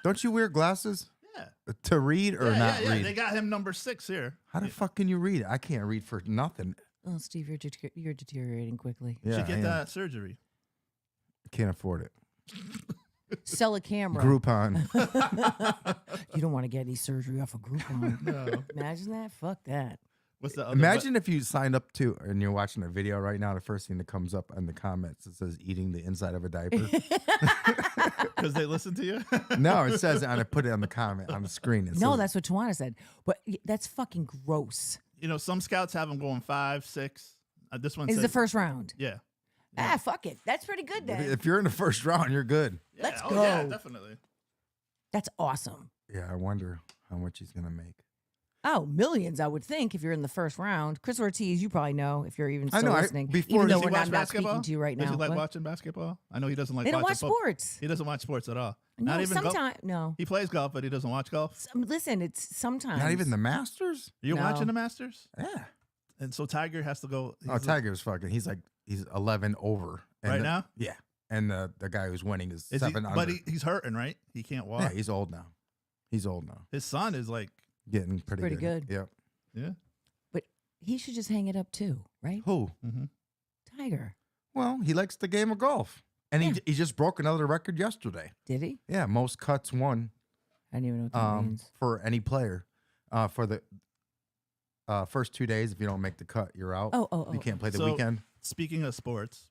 S1: don't you wear glasses
S3: yeah,
S1: to read or
S3: yeah,
S1: not
S3: yeah, yeah.
S1: read?
S3: They got him number 6 here.
S1: How the fuck can you read? I can't read for nothing.
S2: Oh, Steve, you're deteriorating quickly.
S1: Yeah,
S3: Should
S1: I
S3: get
S1: am.
S3: that surgery.
S1: Can't afford it.
S2: Sell a camera.
S1: Groupon.
S2: You don't want to get any surgery off of Groupon.
S3: No.
S2: Imagine that. Fuck that.
S3: What's the other?
S1: Imagine if you signed up to and you're watching a video right now. The first thing that comes up in the comments it says eating the inside of a diaper.
S3: because they listen to you.
S1: No, it says and I put it on the comment on the screen. It
S2: No,
S1: says,
S2: that's what Tawana said. But that's fucking gross.
S3: You know, some scouts have them going 5, 6. This one
S2: Is
S3: said,
S2: the first round.
S3: Yeah.
S2: Ah, fuck it. That's pretty good then.
S1: if you're in the first round, you're good.
S2: Let's
S3: Oh, yeah,
S2: go.
S3: definitely.
S2: That's awesome.
S1: Yeah, I wonder how much he's gonna make.
S2: Oh, millions, I would think, if you're in the first round. Chris Ortiz, you probably know if you're even
S1: I
S2: still
S1: know,
S2: listening.
S1: before-
S2: even
S1: Does
S2: though
S3: he
S2: we're
S3: watch
S2: not
S3: basketball?
S2: speaking to you right
S3: Does
S2: now.
S3: he like
S2: What?
S3: watching basketball? I know he doesn't like
S2: They don't watch
S3: watching
S2: sports.
S3: He doesn't watch sports at all.
S2: No,
S3: Not even golf.
S2: sometimes. No.
S3: He plays golf, but he doesn't watch golf.
S2: Listen, it's sometimes.
S1: Not even the Masters.
S3: You're
S2: No.
S3: watching the Masters,
S1: Yeah.
S3: and so Tiger has to go.
S1: Oh, Tiger's fucking. He's 11 over and
S3: Right now?
S1: Yeah, and the guy who's winning is
S3: Is
S1: 7
S3: he,
S1: under.
S3: but he's hurting, right? He can't walk.
S1: Yeah, he's old now. He's old now.
S3: His son is like,
S1: Getting pretty
S2: pretty
S1: good.
S2: good.
S1: Yep.
S3: yeah.
S2: But he should just hang it up too. right?
S1: Who?
S3: Mm-hmm.
S2: Tiger.
S1: Well, he likes the game of golf. And he just broke another record yesterday.
S2: Did he?
S1: Yeah, most cuts won
S2: I don't even know what that means.
S1: for any player. For the first 2 days, if you don't make the cut, you're out.
S2: Oh.
S1: You can't play the
S3: So-
S1: weekend.
S3: Speaking of sports,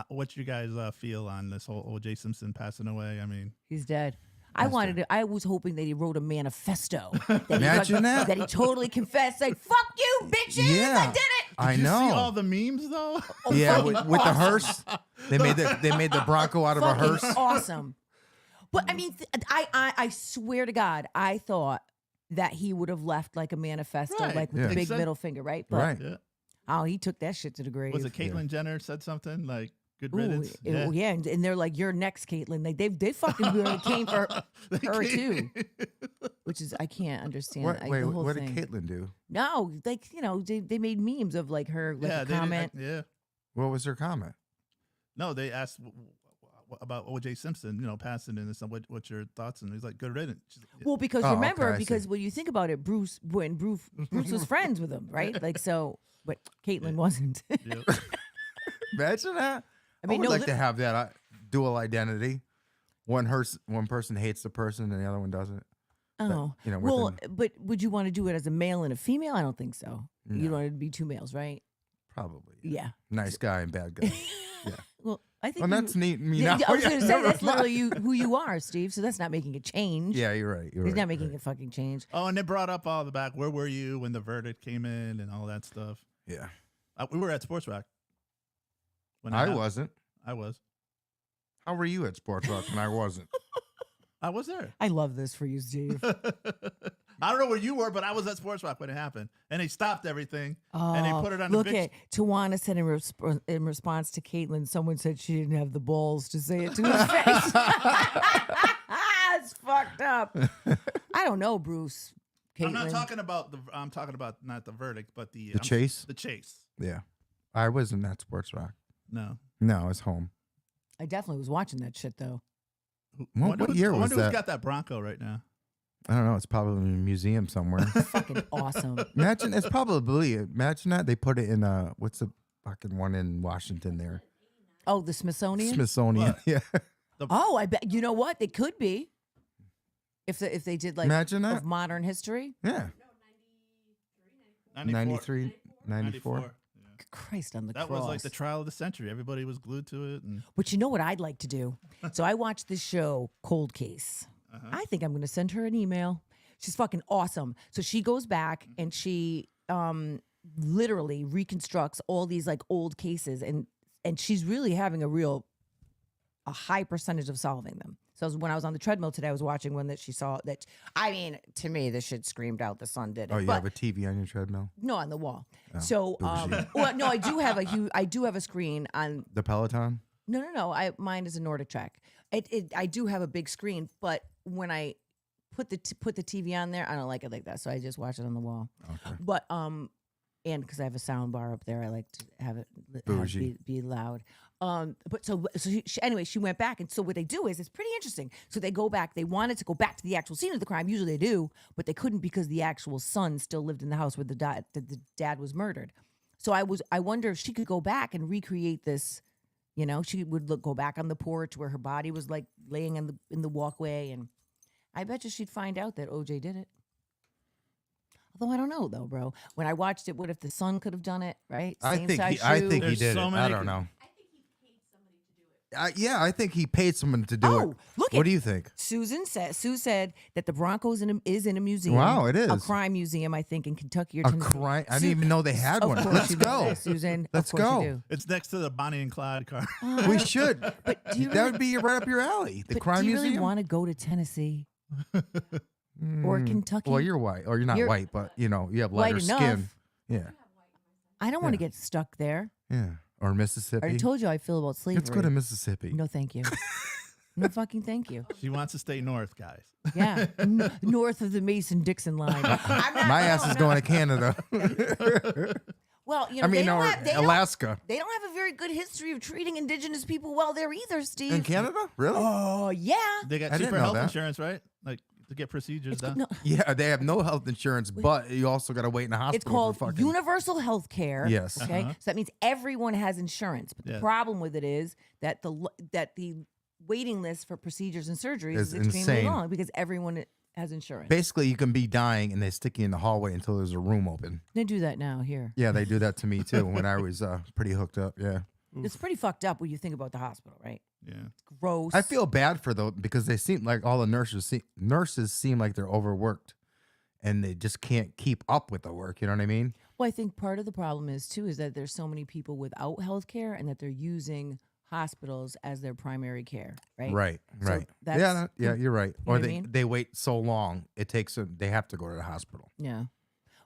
S3: what you guys feel on this whole O.J. Simpson passing away? I mean,
S2: He's dead. I was hoping that he wrote a manifesto.
S1: Imagine that.
S2: That he totally confessed, like, fuck you, bitches,
S1: Yeah.
S2: I did it.
S1: I
S3: did you see all
S1: know.
S3: the memes though?
S2: Oh,
S1: Yeah,
S2: fucking
S1: with the
S2: awesome.
S1: hearse. They made the Bronco out of a
S2: Fucking
S1: hearse.
S2: awesome. But I mean, I swear to God, I thought that he would have left like a manifesto,
S3: Right.
S2: like with
S1: Yeah.
S2: the big
S3: Exact-
S2: middle finger, right? But
S1: Right.
S3: Yeah.
S2: oh, he took that shit to the grave.
S3: Was it Caitlyn Jenner said something like "good
S2: Ooh,
S3: riddance"?
S2: yeah, and they're like, "You're next, Caitlyn." Like they fucking really came for her too, which is I can't understand.
S1: What,
S2: like,
S1: wait,
S2: the whole
S1: what
S2: thing.
S1: did Caitlyn do?
S2: No, like they made memes of like her like
S3: Yeah,
S2: a
S3: they did,
S2: comment.
S3: yeah.
S1: What was her comment?
S3: No, they asked about O.J. Simpson, passing, and it's what's your thoughts? And he's like, "Good riddance." She's like,
S2: Well, because
S1: Oh,
S2: remember,
S1: okay, I see.
S2: because when you think about it, Bruce was friends with him, right? Like so, but Caitlyn wasn't.
S3: yeah.
S1: Imagine that.
S2: I mean,
S1: would
S2: no,
S1: like to have that dual identity. One person hates the person and the other one doesn't.
S2: Oh,
S1: you know,
S2: well,
S1: within-
S2: but would you want to do it as a male and a female? I don't think so. You
S1: No.
S2: want it to be two males, right?
S1: Probably.
S2: Yeah.
S1: Nice guy and bad guy.
S2: Well, I think.
S1: Well,
S2: you-
S1: that's neat. Me
S2: Yeah,
S1: now.
S2: I was going to say
S1: Never
S2: that's
S1: mind.
S2: literally who you are, Steve. So that's not making a change.
S1: Yeah, you're right. You're
S2: He's
S1: right.
S2: not making a fucking change.
S3: Oh, and they brought up all the back. Where were you when the verdict came in and all that stuff?
S1: Yeah.
S3: We were at Sports Rock. When it
S1: I
S3: happened.
S1: wasn't.
S3: I was.
S1: How were you at Sports Rock when I wasn't?
S3: I was there.
S2: I love this for you, Steve.
S3: I don't know where you were, but I was at Sports Rock when it happened, and they stopped everything,
S2: Oh,
S3: and they put it on the
S2: look
S3: big.
S2: at Tawana said in response to Caitlyn, someone said she didn't have the balls to say it to his face. It's fucked up. I don't know, Bruce. Caitlyn.
S3: I'm not talking about I'm talking about not the verdict, but the
S1: chase?
S3: The chase.
S1: Yeah. I wasn't at Sports Rock.
S3: No.
S1: No, I was home.
S2: I definitely was watching that shit though.
S1: What year
S3: I
S1: was
S3: wonder
S1: that?
S3: who's got that Bronco right now.
S1: I don't know. It's probably in a museum somewhere.
S2: Fucking awesome.
S1: Imagine imagine that they put it in what's the fucking one in Washington there?
S2: Oh, the Smithsonian.
S1: Smithsonian.
S3: What?
S1: Yeah.
S2: Oh, I bet you know what they could be. If they did like
S1: Imagine that.
S2: of modern history.
S1: Yeah. 93, 94.
S3: Yeah.
S2: Christ on the
S3: That
S2: cross.
S3: was like the trial of the century. Everybody was glued to it, and
S2: But you know what I'd like to do? So I watched this show, Cold Case. I think I'm going to send her an email. She's fucking awesome. So she goes back and she literally reconstructs all these like old cases, and she's really having a high percentage of solving them. So when I was on the treadmill today, I was watching one that she saw that, I mean, to me, this shit screamed out the sun did it.
S1: Oh, you
S2: But-
S1: have a TV on your treadmill?
S2: no, on the wall.
S1: Oh,
S2: So,
S1: bougie.
S2: well, no, I do have a screen on.
S1: The Peloton?
S2: No. Mine is a Nordic Track. I do have a big screen, but when I put the TV on there, I don't like it like that. So I just watch it on the wall.
S1: Okay.
S2: But and because I have a sound bar up there, I like to have it
S1: Bougie.
S2: be loud. But so anyway, she went back, and so what they do is it's pretty interesting. So they go back. They wanted to go back to the actual scene of the crime. Usually they do, but they couldn't because the actual son still lived in the house where the dad was murdered. So I wonder if she could go back and recreate this. You know, she would go back on the porch where her body was like laying in the walkway, and I bet you she'd find out that OJ did it. Although I don't know though, bro. When I watched it, what if the son could have done it? Right?
S1: I
S2: Same
S1: think
S2: size
S1: he
S2: shoe.
S1: did
S3: There's
S1: it.
S3: so
S1: I
S3: many
S1: don't know. Yeah, I think he paid someone to do
S2: Oh,
S1: it.
S2: look
S1: What
S2: at-
S1: do you think?
S2: Sue said that the Broncos is in a museum.
S1: Wow, it
S2: a
S1: is.
S2: crime museum, I think, in Kentucky or
S1: A
S2: Tennessee.
S1: crime? I didn't even know they had
S2: Of
S1: one.
S2: course
S1: Let's
S2: you do
S1: go.
S2: that, Susan.
S1: Let's
S2: of course
S1: go.
S2: You do.
S3: it's next to the Bonnie and Clyde car.
S1: We should.
S2: But do you
S1: That
S2: really,
S1: would be right up your alley. The
S2: but
S1: crime
S2: do you really
S1: museum.
S2: want to go to Tennessee or Kentucky?
S1: Well, you're white, or you're not
S2: You're
S1: white, but you have
S2: white
S1: lighter
S2: enough.
S1: skin. Yeah,
S2: I don't want to get stuck there.
S1: yeah. Or
S2: I
S1: Mississippi.
S2: already told you how I feel about slavery.
S1: Let's go to Mississippi.
S2: No, thank you. No fucking thank you.
S3: She wants to stay north, guys.
S2: Yeah, north of the Mason-Dixon line. I'm not,
S1: My ass is going to Canada.
S2: Well, you know,
S1: I mean,
S2: they don't
S1: or
S2: have, they
S1: Alaska.
S2: They don't have a very good history of treating indigenous people well there either, Steve.
S1: In Canada? Really?
S2: Oh yeah.
S3: They got
S1: I didn't
S3: cheaper
S1: know
S3: health
S1: that.
S3: insurance, right? Like to get procedures
S2: It's
S3: done.
S2: no,
S1: Yeah, they have no health insurance, but you also got to wait in the hospital.
S2: it's called
S1: for fucking,
S2: universal health care.
S1: Yes.
S2: Okay.
S3: Uh-huh.
S2: So that means everyone has insurance. But the
S3: Yes.
S2: problem with it is that the waiting list for procedures and surgeries
S1: It's
S2: is extremely
S1: insane.
S2: long because everyone has insurance.
S1: Basically, you can be dying and they stick you in the hallway until there's a room open.
S2: They do that now here.
S1: Yeah, they do that to me too when I was pretty hooked up. Yeah.
S2: It's pretty fucked up when you think about the hospital, right?
S3: Yeah.
S2: Gross.
S1: I feel bad for them because they seem like all the nurses seem like they're overworked and they just can't keep up with the work. You know what I mean?
S2: Well, I think part of the problem is too is that there's so many people without health care and that they're using hospitals as their primary care, right?
S1: Right.
S2: So
S1: Right.
S2: that's-
S1: Yeah. You're right.
S2: know
S1: Or
S2: what I
S1: they
S2: mean?
S1: they wait so long it takes they have to go to the hospital.
S2: Yeah.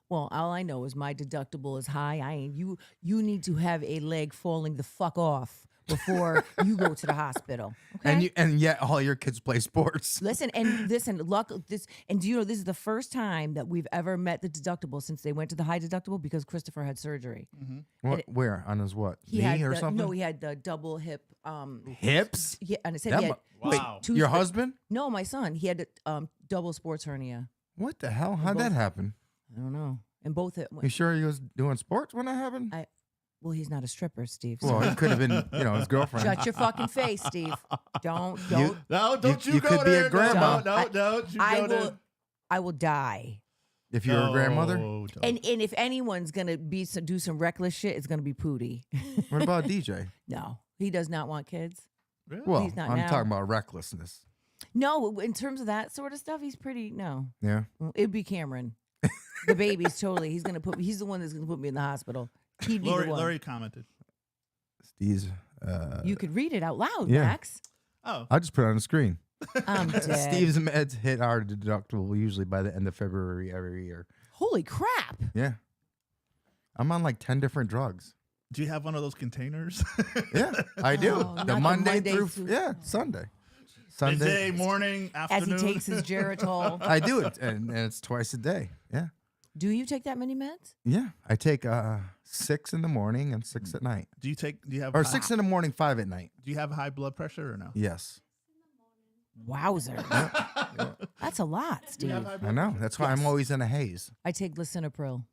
S2: Well, all I know is my deductible is high. I ain't you need to have a leg falling the fuck off before you go to the hospital. Okay.
S1: And yet all your kids play sports.
S2: Listen, luck this, and do you know this is the first time that we've ever met the deductible since they went to the high deductible because Christopher had surgery.
S1: Where on his what?
S2: He
S1: Knee
S2: had
S1: or
S2: the,
S1: something?
S2: No, he had the double hip.
S1: Hips?
S2: Yeah, and it said
S1: That
S2: he had
S1: mu- Wait,
S3: Wow.
S2: two
S1: your
S2: sp-
S1: husband?
S2: No, my son. He had a double sports hernia.
S1: What the hell? How'd that
S2: both-
S1: happen?
S2: I don't know. And both hit.
S1: You sure he was doing sports when that happened?
S2: Well, he's not a stripper, Steve.
S1: Well,
S2: so-
S1: he could have been, his girlfriend.
S2: Shut your fucking face, Steve. Don't.
S1: You-
S3: No, don't you,
S1: you
S3: go
S1: could be a
S3: there.
S1: grandma.
S3: No, don't you
S2: I
S3: go there.
S2: will. I will die.
S1: If you're a grandmother?
S3: No, don't.
S2: And if anyone's gonna do some reckless shit, it's gonna be Pootie.
S1: What about DJ?
S2: No, he does not want kids.
S3: Really?
S1: Well,
S2: He's not
S1: I'm
S2: now.
S1: talking about recklessness.
S2: No, in terms of that sort of stuff, he's pretty. No,
S1: Yeah.
S2: it'd be Cameron. The baby's totally. He's gonna put. He's the one that's gonna put me in the hospital. He'd be the one.
S3: Lori commented.
S1: Steve's.
S2: You could read it out loud,
S1: Yeah.
S2: Max.
S3: Oh,
S1: I'll just put it on the screen.
S2: I'm dead.
S1: Steve's meds hit our deductible usually by the end of February every year.
S2: Holy crap!
S1: Yeah. I'm on like 10 different drugs.
S3: do you have one of those containers?
S1: Yeah, I do.
S2: Oh, not
S1: the
S2: the
S1: Monday
S2: Monday
S1: through,
S2: through-
S1: Sunday.
S3: Midday, morning,
S2: As
S3: afternoon.
S2: he takes his Geritol.
S1: I do it, and it's twice a day. Yeah.
S2: Do you take that many meds?
S1: Yeah. I take 6 in the morning and 6 at night.
S3: Do you have
S1: Or 6 in the morning, 5 at night.
S3: Do you have high blood pressure or no?
S1: Yes.
S2: Wowzer. That's a lot, Steve.
S1: I know. That's why I'm always in a haze.
S2: I take lisinopril.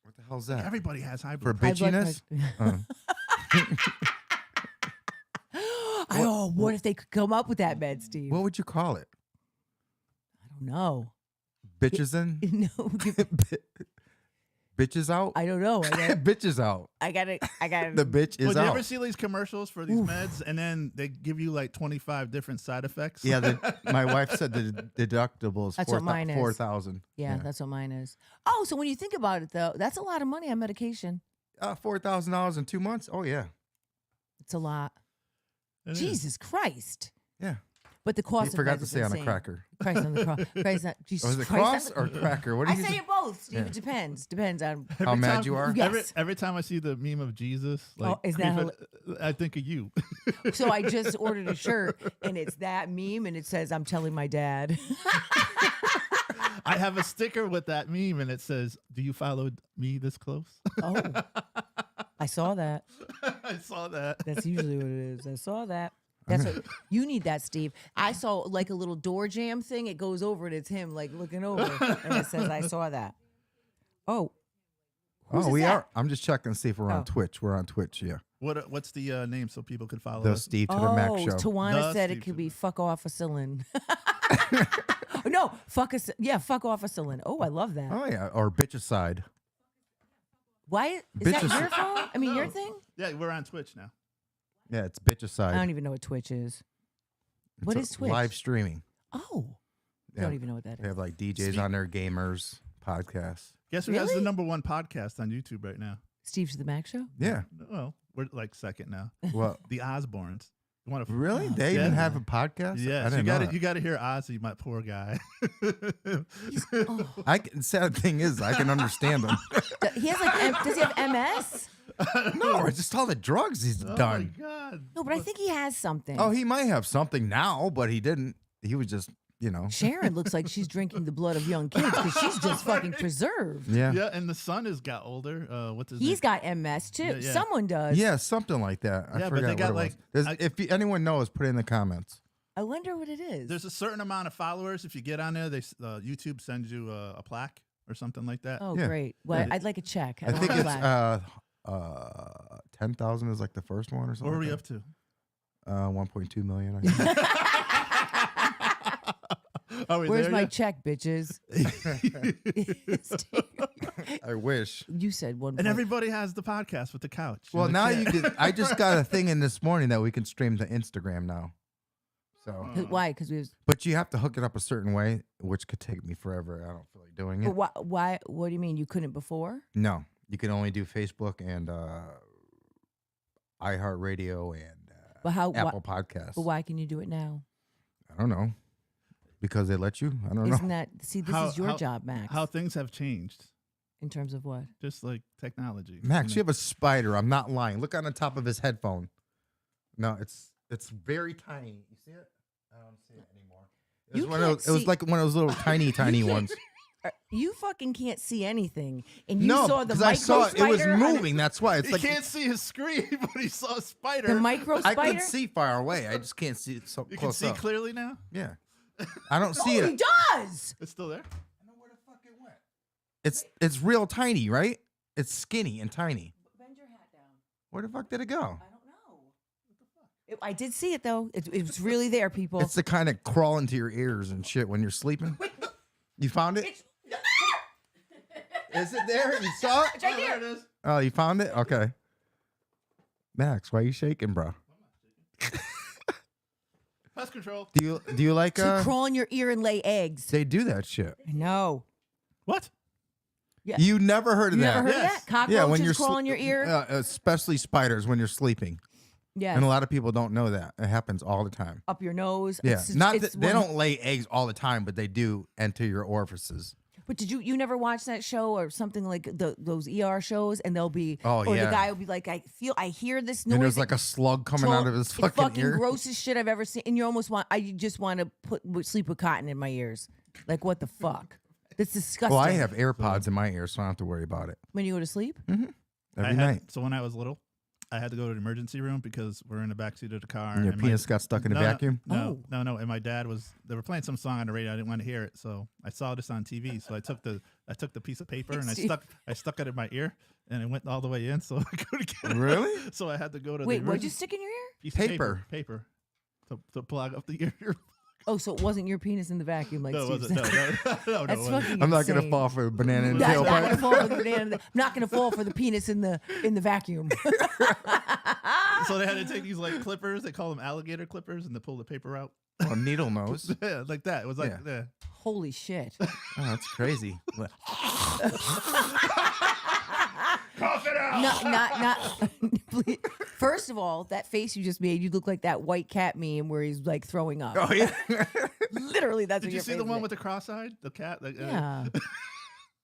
S1: What the hell's that?
S3: Everybody has high
S1: For
S3: blood pressure.
S2: High blood
S1: bitchiness?
S2: pressure. What if they could come up with that med, Steve?
S1: What would you call it?
S2: I don't know.
S1: Bitches in?
S2: No,
S1: Bitches out?
S2: I don't know.
S1: Bitches out.
S2: I got it.
S1: The bitch
S3: Well,
S1: is
S3: do you
S1: out.
S3: ever see these commercials for these meds and then they give you like 25 different side effects?
S1: Yeah, my wife said the deductible is
S2: That's what mine is.
S1: 4,000.
S2: Yeah, that's what mine is. Oh, so when you think about it, though, that's a lot of money on medication.
S1: $4,000 in 2 months? Oh, yeah.
S2: It's a lot.
S3: It is.
S2: Jesus Christ.
S1: Yeah.
S2: But the cost
S1: You
S2: of
S1: forgot
S2: meds
S1: to
S2: is
S1: say on a
S2: insane.
S1: cracker.
S2: Christ on the cross. Christ on, Jesus
S1: Was it
S2: Christ
S1: cross
S2: on the-
S1: or cracker? What do
S2: I
S1: you
S2: say it both, Steve.
S1: Yeah.
S2: It depends. Depends on.
S1: How
S3: Every
S1: mad
S3: time-
S1: you are?
S2: Yes.
S3: Every time I see the meme of Jesus, like
S2: Oh, is that
S3: creeping, I think of you.
S2: So I just ordered a shirt, and it's that meme, and it says, "I'm telling my dad."
S3: I have a sticker with that meme, and it says, "Do you follow me this close?"
S2: Oh, I saw that.
S3: I saw that.
S2: That's usually what it is. I saw that. That's what you need. That, Steve. I saw like a little door jam thing. It goes over, and it's him like looking over, and it says, "I saw that." Oh, whose
S1: Oh,
S2: is
S1: we
S2: that?
S1: are. I'm just checking to see if we're on
S2: Oh.
S1: Twitch. We're on Twitch, yeah.
S3: What's the name so people could follow
S1: The
S3: us?
S1: Steve to the Mac show.
S2: Tawana
S3: The
S2: said
S3: Steve
S2: it could
S3: to
S2: be
S3: the-
S2: fuck off a cylind. No, fuck us. Yeah, fuck off a cylind. Oh, I love that.
S1: Oh, yeah. Or bitchicide.
S2: Why is
S1: Bitches-
S2: that your phone? I mean, your
S3: No.
S2: thing.
S3: Yeah, we're on Twitch now.
S1: Yeah, it's
S2: I
S1: bitchicide.
S2: don't even know what Twitch is. What
S1: It's
S2: is
S1: a
S2: Twitch?
S1: Live streaming.
S2: Oh,
S1: Yeah.
S2: don't even know what that
S1: They
S2: is.
S1: have like DJs
S3: Speak-
S1: on there, gamers, podcasts.
S3: Guess who has the
S2: Really?
S3: #1 podcast on YouTube right now?
S2: Steve to the Mac Show.
S1: Yeah.
S3: Well, we're like second now.
S1: Well,
S3: The Osbournes. You want to?
S1: really?
S2: Oh,
S1: They even
S3: yeah.
S1: have a podcast?
S3: Yes,
S1: I didn't know that.
S3: you got to hear Ozzy, my poor guy.
S2: Oh.
S1: Sad thing is, I can understand them.
S2: He has like. Does he have MS?
S1: No, it's just all the drugs he's
S3: Oh
S1: done.
S3: my God!
S2: No, but I think he has something.
S1: Oh, he might have something now, but he didn't. He was just,
S2: Sharon looks like she's drinking the blood of young kids because she's just fucking preserved.
S1: Yeah.
S3: Yeah, and the son has got older. What's his
S2: He's
S3: name?
S2: got MS too.
S3: Yeah, yeah.
S2: Someone does.
S1: Yeah, something like that. I
S3: Yeah, but
S1: forgot
S3: they got,
S1: what it
S3: like,
S1: was. If anyone knows, put it in the comments.
S2: I wonder what it is.
S3: There's a certain amount of followers. If you get on there, YouTube sends you a plaque or something like that.
S2: Oh,
S1: Yeah.
S2: great. Well,
S1: Yeah.
S2: I'd like a check.
S1: I think
S2: don't
S1: it's
S2: want
S1: 10,000 is like the first one or something.
S3: What are we
S1: like
S3: up to?
S1: that. 1.2 million. I think.
S3: Are we
S2: Where's
S3: there
S2: my
S3: yet?
S2: check, bitches?
S1: I wish.
S2: You said one.
S3: And everybody has the podcast with the couch. and
S1: Well,
S3: the
S1: now
S3: chair.
S1: you can. I just got a thing in this morning that we can stream to Instagram now. So,
S2: Why? Because we was.
S1: but you have to hook it up a certain way, which could take me forever. I don't feel like doing
S2: But
S1: it.
S2: why? Why? What do you mean you couldn't before?
S1: No, you can only do Facebook and iHeartRadio and
S2: But how?
S1: Apple Podcasts.
S2: But why can you do it now?
S1: I don't know. Because they let you. I don't know.
S2: Isn't that? See, this is your job, Max.
S3: How things have changed,
S2: in terms of what?
S3: just like technology.
S1: Max, you have a spider. I'm not lying. Look on the top of his headphone. No, it's very tiny. You see it? I don't see it anymore.
S2: You
S1: It was
S2: can't
S1: like one of those little tiny ones.
S2: You fucking can't see anything, and you
S1: No,
S2: saw the
S1: because
S2: micro
S1: I saw it. It was
S2: spider on a-
S1: moving. That's why. It's
S3: He
S1: like
S3: can't see his screen, but he saw a spider.
S2: The micro
S1: I
S2: spider.
S1: can see far away. I just can't see it so
S3: you can
S1: close
S3: see
S1: up.
S3: clearly now.
S1: Yeah, I don't
S2: Oh,
S1: see
S2: he
S1: it.
S2: does.
S3: It's still there.
S1: I know where the fuck it went. It's real tiny, right? It's skinny and tiny.
S2: Bend your hat down.
S1: Where the fuck did it go?
S2: I don't know. I did see it though. It was really there, people.
S1: It's the kind of crawl into your ears and shit when you're sleeping. You found it? Is it there? You saw it?
S2: It's right
S3: there
S2: there.
S3: it is.
S1: Oh, you found it? Okay. Max, why are you shaking, bro?
S3: Pest control.
S1: Do you like
S2: To crawl in your ear and lay eggs.
S1: they do that shit.
S2: No.
S3: What?
S2: Yeah.
S1: You never heard of
S2: You
S1: that?
S2: never heard
S3: Yes.
S2: of that? Cockroaches
S1: Yeah, when you're
S2: crawl in your ear.
S1: especially spiders when you're sleeping.
S2: Yeah.
S1: And a lot of people don't know that. It happens all the time.
S2: Up your nose.
S1: Yeah.
S2: It's-
S1: Not
S2: it's
S1: that they
S2: one-
S1: don't lay eggs all the time, but they do enter your orifices.
S2: But did you never watch that show or something like those ER shows? And they'll be,
S1: Oh,
S2: or
S1: yeah.
S2: the guy will be like, I hear this noise.
S1: And there's like a slug coming out of his
S2: It's
S1: fucking ear.
S2: grossest shit I've ever seen. And you almost I just want to sleep with cotton in my ears. Like what the fuck? That's disgusting.
S1: Well, I have AirPods in my ear, so I don't have to worry about it
S2: When you go to sleep.
S1: every night.
S3: So when I was little, I had to go to the emergency room because we're in the backseat of the car.
S1: And your
S3: my-
S1: penis got stuck in the vacuum.
S3: No,
S2: Oh.
S3: no. And my dad they were playing some song on the radio. I didn't want to hear it, so I saw this on TV. So I took the piece of paper and
S2: Steve.
S3: I stuck it in my ear, and it went all the way in, so I couldn't get it.
S1: Really?
S3: So I had to go to
S2: Wait,
S3: the
S2: what'd you
S3: emergency
S2: stick in your ear?
S3: piece of paper to plug up the ear.
S2: Oh, so it wasn't your penis in the vacuum, like
S3: No, it
S2: Steve
S3: wasn't.
S2: said.
S3: No,
S2: That's
S3: it wasn't.
S2: fucking
S1: I'm not gonna
S2: insane.
S1: fall for a banana in the
S2: I'm not gonna
S1: tailpipe.
S2: fall for the banana. I'm not gonna fall for the penis in the vacuum.
S3: So they had to take these like clippers. They call them alligator clippers, and they pull the paper out.
S1: Oh, needle nose.
S3: Yeah, like that. It was like
S1: Yeah.
S2: Holy shit!
S1: Oh, that's crazy.
S3: Cough it out.
S2: Not. Please. First of all, that face you just made, you look like that white cat meme where he's like throwing up.
S1: Oh yeah.
S2: Literally, that's
S3: Did
S2: what
S3: you
S2: your
S3: see
S2: face
S3: the one
S2: is.
S3: with the cross-eyed, the cat? Like,
S2: Yeah.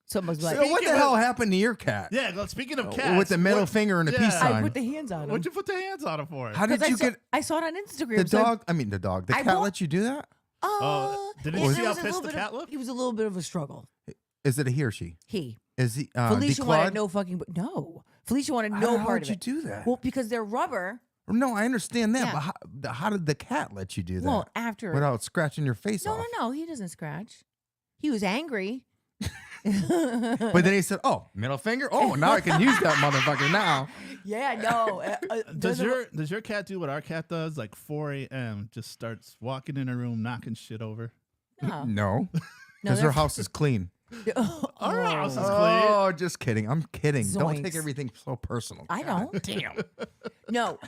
S2: Someone's like,
S1: So what the
S3: Speaking
S1: hell happened to your cat?
S3: yeah. Well, speaking of cats,
S1: With the middle
S3: what-
S1: finger and the
S3: yeah.
S1: peace
S2: I
S1: sign.
S2: put the hands on him.
S3: What'd you put the hands on it for?
S1: How did
S2: 'Cause
S1: you get
S2: I saw it on Instagram.
S1: the
S2: so I-
S1: dog? I mean the dog. The
S2: I
S1: cat
S2: bought-
S1: let you do that?
S3: Didn't
S2: yeah,
S3: you see
S2: there
S3: how
S2: was a
S3: pissed
S2: little
S3: the
S2: bit
S3: cat
S2: of-
S3: looked?
S2: It was a little bit of a struggle.
S1: Is it a he or she?
S2: He.
S1: Is he
S2: Felicia
S1: declawed?
S2: wanted no fucking. No. Felicia wanted
S1: How
S2: no
S1: the hell
S2: part
S1: did
S2: of
S1: you
S2: it.
S1: do that?
S2: Well, because they're rubber.
S1: No, I understand that,
S2: Yeah.
S1: but how did the cat let you do that
S2: Well, after.
S1: without scratching your face
S2: No,
S1: off?
S2: no, no. He doesn't scratch. He was angry.
S1: But then he said, "Oh, middle finger. Oh, now I can use that motherfucker now."
S2: Yeah, no.
S3: Does your cat do what our cat does? Like 4 a.m. just starts walking in a room, knocking shit over.
S2: No.
S1: No,
S2: No,
S1: because her
S2: that's-
S1: house is clean.
S3: Our house is clean.
S1: Oh, just kidding. I'm kidding. Don't take
S2: Zoinks.
S1: everything so personal.
S2: I
S1: God
S2: don't.
S1: Damn.
S2: No,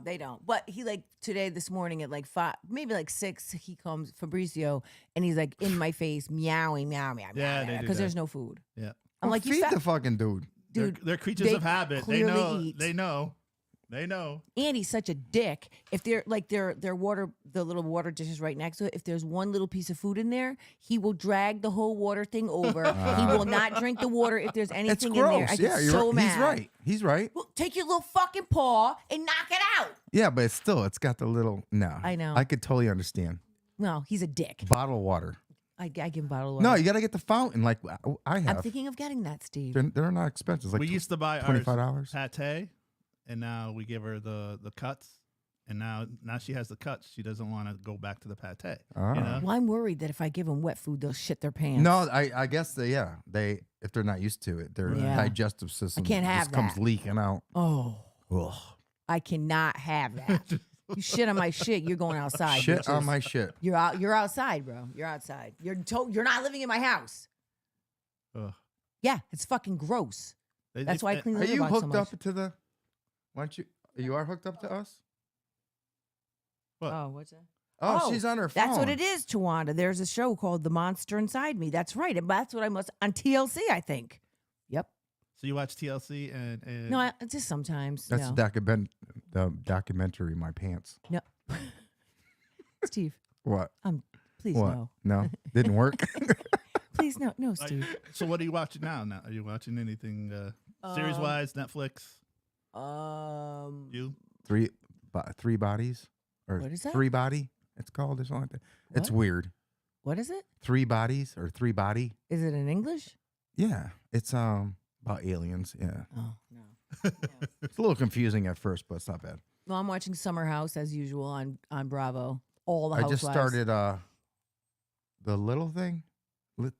S2: they don't. But he like today, this morning at like 5, maybe like 6, he comes, Fabricio, and he's like in my face, meowing, meow, meow,
S3: Yeah,
S2: meow,
S3: they do
S2: because
S3: that.
S2: there's no food.
S3: Yeah.
S2: I'm like, you
S1: feed
S2: fat
S1: the fucking dude.
S2: dude.
S3: They're creatures
S2: they
S3: of habit. They
S2: clearly
S3: know.
S2: eat.
S3: They know. They know.
S2: And he's such a dick. If they're like their water, the little water dishes right next to it, if there's one little piece of food in there, he will drag the whole water thing over. He will not drink the water if there's
S1: It's
S2: anything in there.
S1: gross.
S2: I get
S1: Yeah,
S2: so
S1: right.
S2: mad.
S1: He's right. He's right.
S2: Well, take your little fucking paw and knock it out.
S1: Yeah, but it's still, it's got the little. No,
S2: I know.
S1: I could totally understand.
S2: No, he's a dick.
S1: Bottled water.
S2: I give him a bottle of water.
S1: No, you got to get the fountain like I have.
S2: I'm thinking of getting that, Steve.
S1: They're not expensive. It's like
S3: We used to buy
S1: $25.
S3: ours pate, and now we give her the cuts. and now she has the cuts. She doesn't want to go back to the pate.
S1: Ah.
S3: You know?
S2: Well, I'm worried that if I give them wet food, they'll shit their pants.
S1: No, I guess they if they're not used to it, their
S2: Yeah.
S1: digestive system
S2: can't have
S1: just comes
S2: that.
S1: leaking out.
S2: Oh,
S1: Ugh.
S2: I cannot have that. You shit on my shit, you're going outside.
S1: Shit on
S2: bitches.
S1: my shit.
S2: You're out. You're outside, bro. You're outside. You're not living in my house.
S3: Ugh.
S2: Yeah, it's fucking gross. That's why I clean the
S1: Are
S2: litter
S1: you
S2: box so
S1: hooked
S2: much.
S1: up to the? Why don't you? You are hooked up to us.
S3: What?
S2: Oh, what's that?
S1: Oh, she's on her phone.
S2: That's what it is, Tawanda. There's a show called The Monster Inside Me. That's right. And that's what I must on TLC, I think. Yep.
S3: So you watch TLC and
S2: No, just sometimes.
S1: That's
S2: no.
S1: the documentary. My pants.
S2: No. Steve,
S1: What?
S2: please
S1: What?
S2: no.
S1: No, didn't work.
S2: Please no. No, Steve.
S3: So what are you watching now? Are you watching anything series wise? Netflix? You?
S1: Three bodies or
S2: What is that?
S1: Three body? It's called or something like that. It's
S2: What?
S1: weird.
S2: What is it?
S1: Three bodies or three body.
S2: Is it in English?
S1: Yeah, it's about aliens. Yeah,
S2: Oh, no.
S1: it's a little confusing at first, but it's not bad.
S2: Well, I'm watching Summer House as usual on Bravo. All the
S1: I
S2: housewives.
S1: just started the little thing,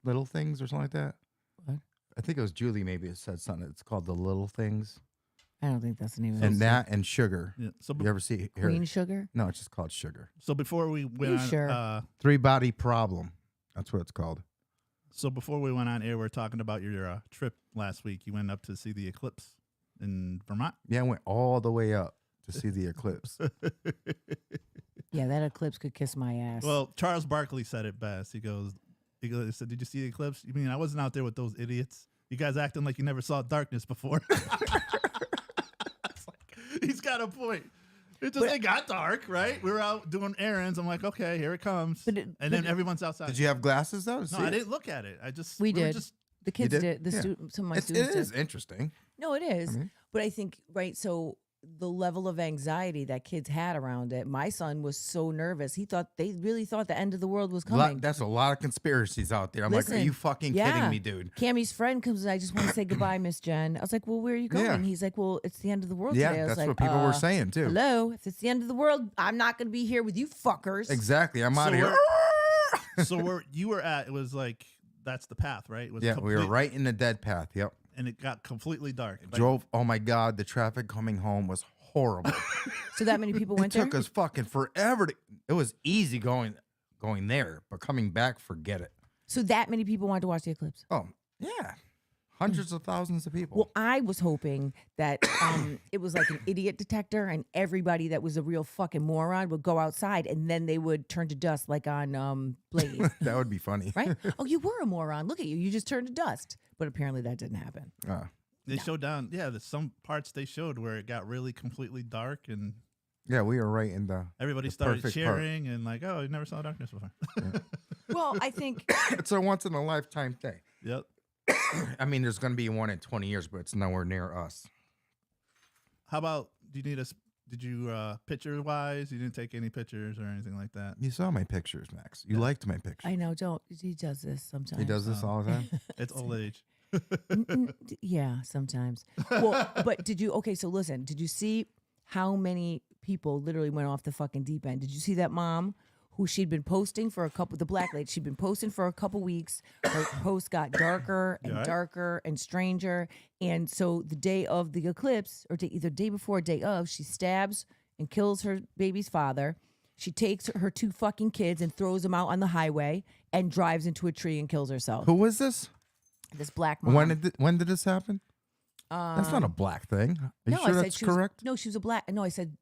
S1: little things or something like that.
S2: What?
S1: I think it was Julie. Maybe it said something. It's called the little things,
S2: I don't think that's the name of
S1: and
S2: it.
S1: that and sugar.
S3: Yeah. So
S1: You ever see her?
S2: Queen Sugar?
S1: No, it's just called sugar.
S3: so before we went
S2: You
S3: on
S2: sure?
S1: Three body problem. That's what it's called.
S3: so before we went on air, we are talking about your trip last week. You went up to see the eclipse in Vermont.
S1: Yeah, I went all the way up to see the eclipse.
S2: Yeah, that eclipse could kiss my ass.
S3: Well, Charles Barkley said it best. He said, "Did you see the eclipse? You mean I wasn't out there with those idiots? You guys acting like you never saw darkness before." It's like, he's got a point. It got dark, right? We were out doing errands. I'm like, okay, here it comes. And then everyone's outside.
S1: Did you have glasses though? To
S3: No,
S1: see
S3: I
S1: it?
S3: didn't look at it. I just
S2: we
S3: were
S2: did.
S3: Just,
S2: The kids
S1: did?
S2: did. The
S1: Yeah.
S2: some of my
S1: It
S2: students
S1: is
S2: did.
S1: interesting.
S2: No, it is.
S1: I mean-
S2: But I think, right, so the level of anxiety that kids had around it, my son was so nervous. They really thought the end of the world was coming.
S1: That's a lot of conspiracies out there. I'm like,
S2: Listen,
S1: are you fucking
S2: yeah.
S1: kidding me, dude?
S2: Cammy's friend comes and I just want to say goodbye, Miss Jen. I was like, well, where are you going?
S1: Yeah.
S2: He's like, well, it's the end of the world
S1: Yeah,
S2: today. I was
S1: that's
S2: like,
S1: what people were saying too.
S2: Hello, if it's the end of the world, I'm not going to be here with you fuckers.
S1: Exactly. I'm out of
S3: So
S1: here.
S3: so where you were at, it was like that's the path, right? It was
S1: Yeah, we were
S3: complete-
S1: right in the dead path. Yep.
S3: and it got completely dark. Like,
S1: Drove. Oh my God, the traffic coming home was horrible.
S2: So that many people
S1: It
S2: went there?
S1: took us fucking forever. It was easy going there, but coming back, forget it.
S2: So that many people wanted to watch the eclipse?
S1: Oh yeah, hundreds of thousands of people.
S2: Well, I was hoping that it was like an idiot detector and everybody that was a real fucking moron would go outside and then they would turn to dust like on Blade,
S1: That would be funny.
S2: right? Oh, you were a moron. Look at you. You just turned to dust. But apparently that didn't happen.
S3: They showed down, there's some parts they showed where it got really completely dark and
S1: Yeah, we were right in the.
S3: everybody
S1: The
S3: started
S1: perfect part.
S3: cheering and like, oh, you never saw darkness before.
S2: Well, I think
S1: It's a once in a lifetime thing.
S3: Yep.
S1: I mean, there's going to be one in 20 years, but it's nowhere near us.
S3: How about, did you picture wise? You didn't take any pictures or anything like that?
S1: You saw my pictures, Max. You liked my pictures.
S2: I know. Don't he does this sometimes?
S1: He does this all the time.
S3: It's old age.
S2: Yeah, sometimes. Well, but did you? Okay, so listen. Did you see how many people literally went off the fucking deep end? Did you see that mom who she'd been posting for the black lady? She'd been posting for a couple weeks. Her post got darker and
S3: Yeah.
S2: darker and stranger. And so the day of the eclipse, or either day before or day of, she stabs and kills her baby's father. She takes her two fucking kids and throws them out on the highway and drives into a tree and kills herself.
S1: Who was this?
S2: This black mom.
S1: When did this happen? That's not a black thing. Are you sure that's
S2: she was-
S1: correct?
S2: no, she was a black. No, I said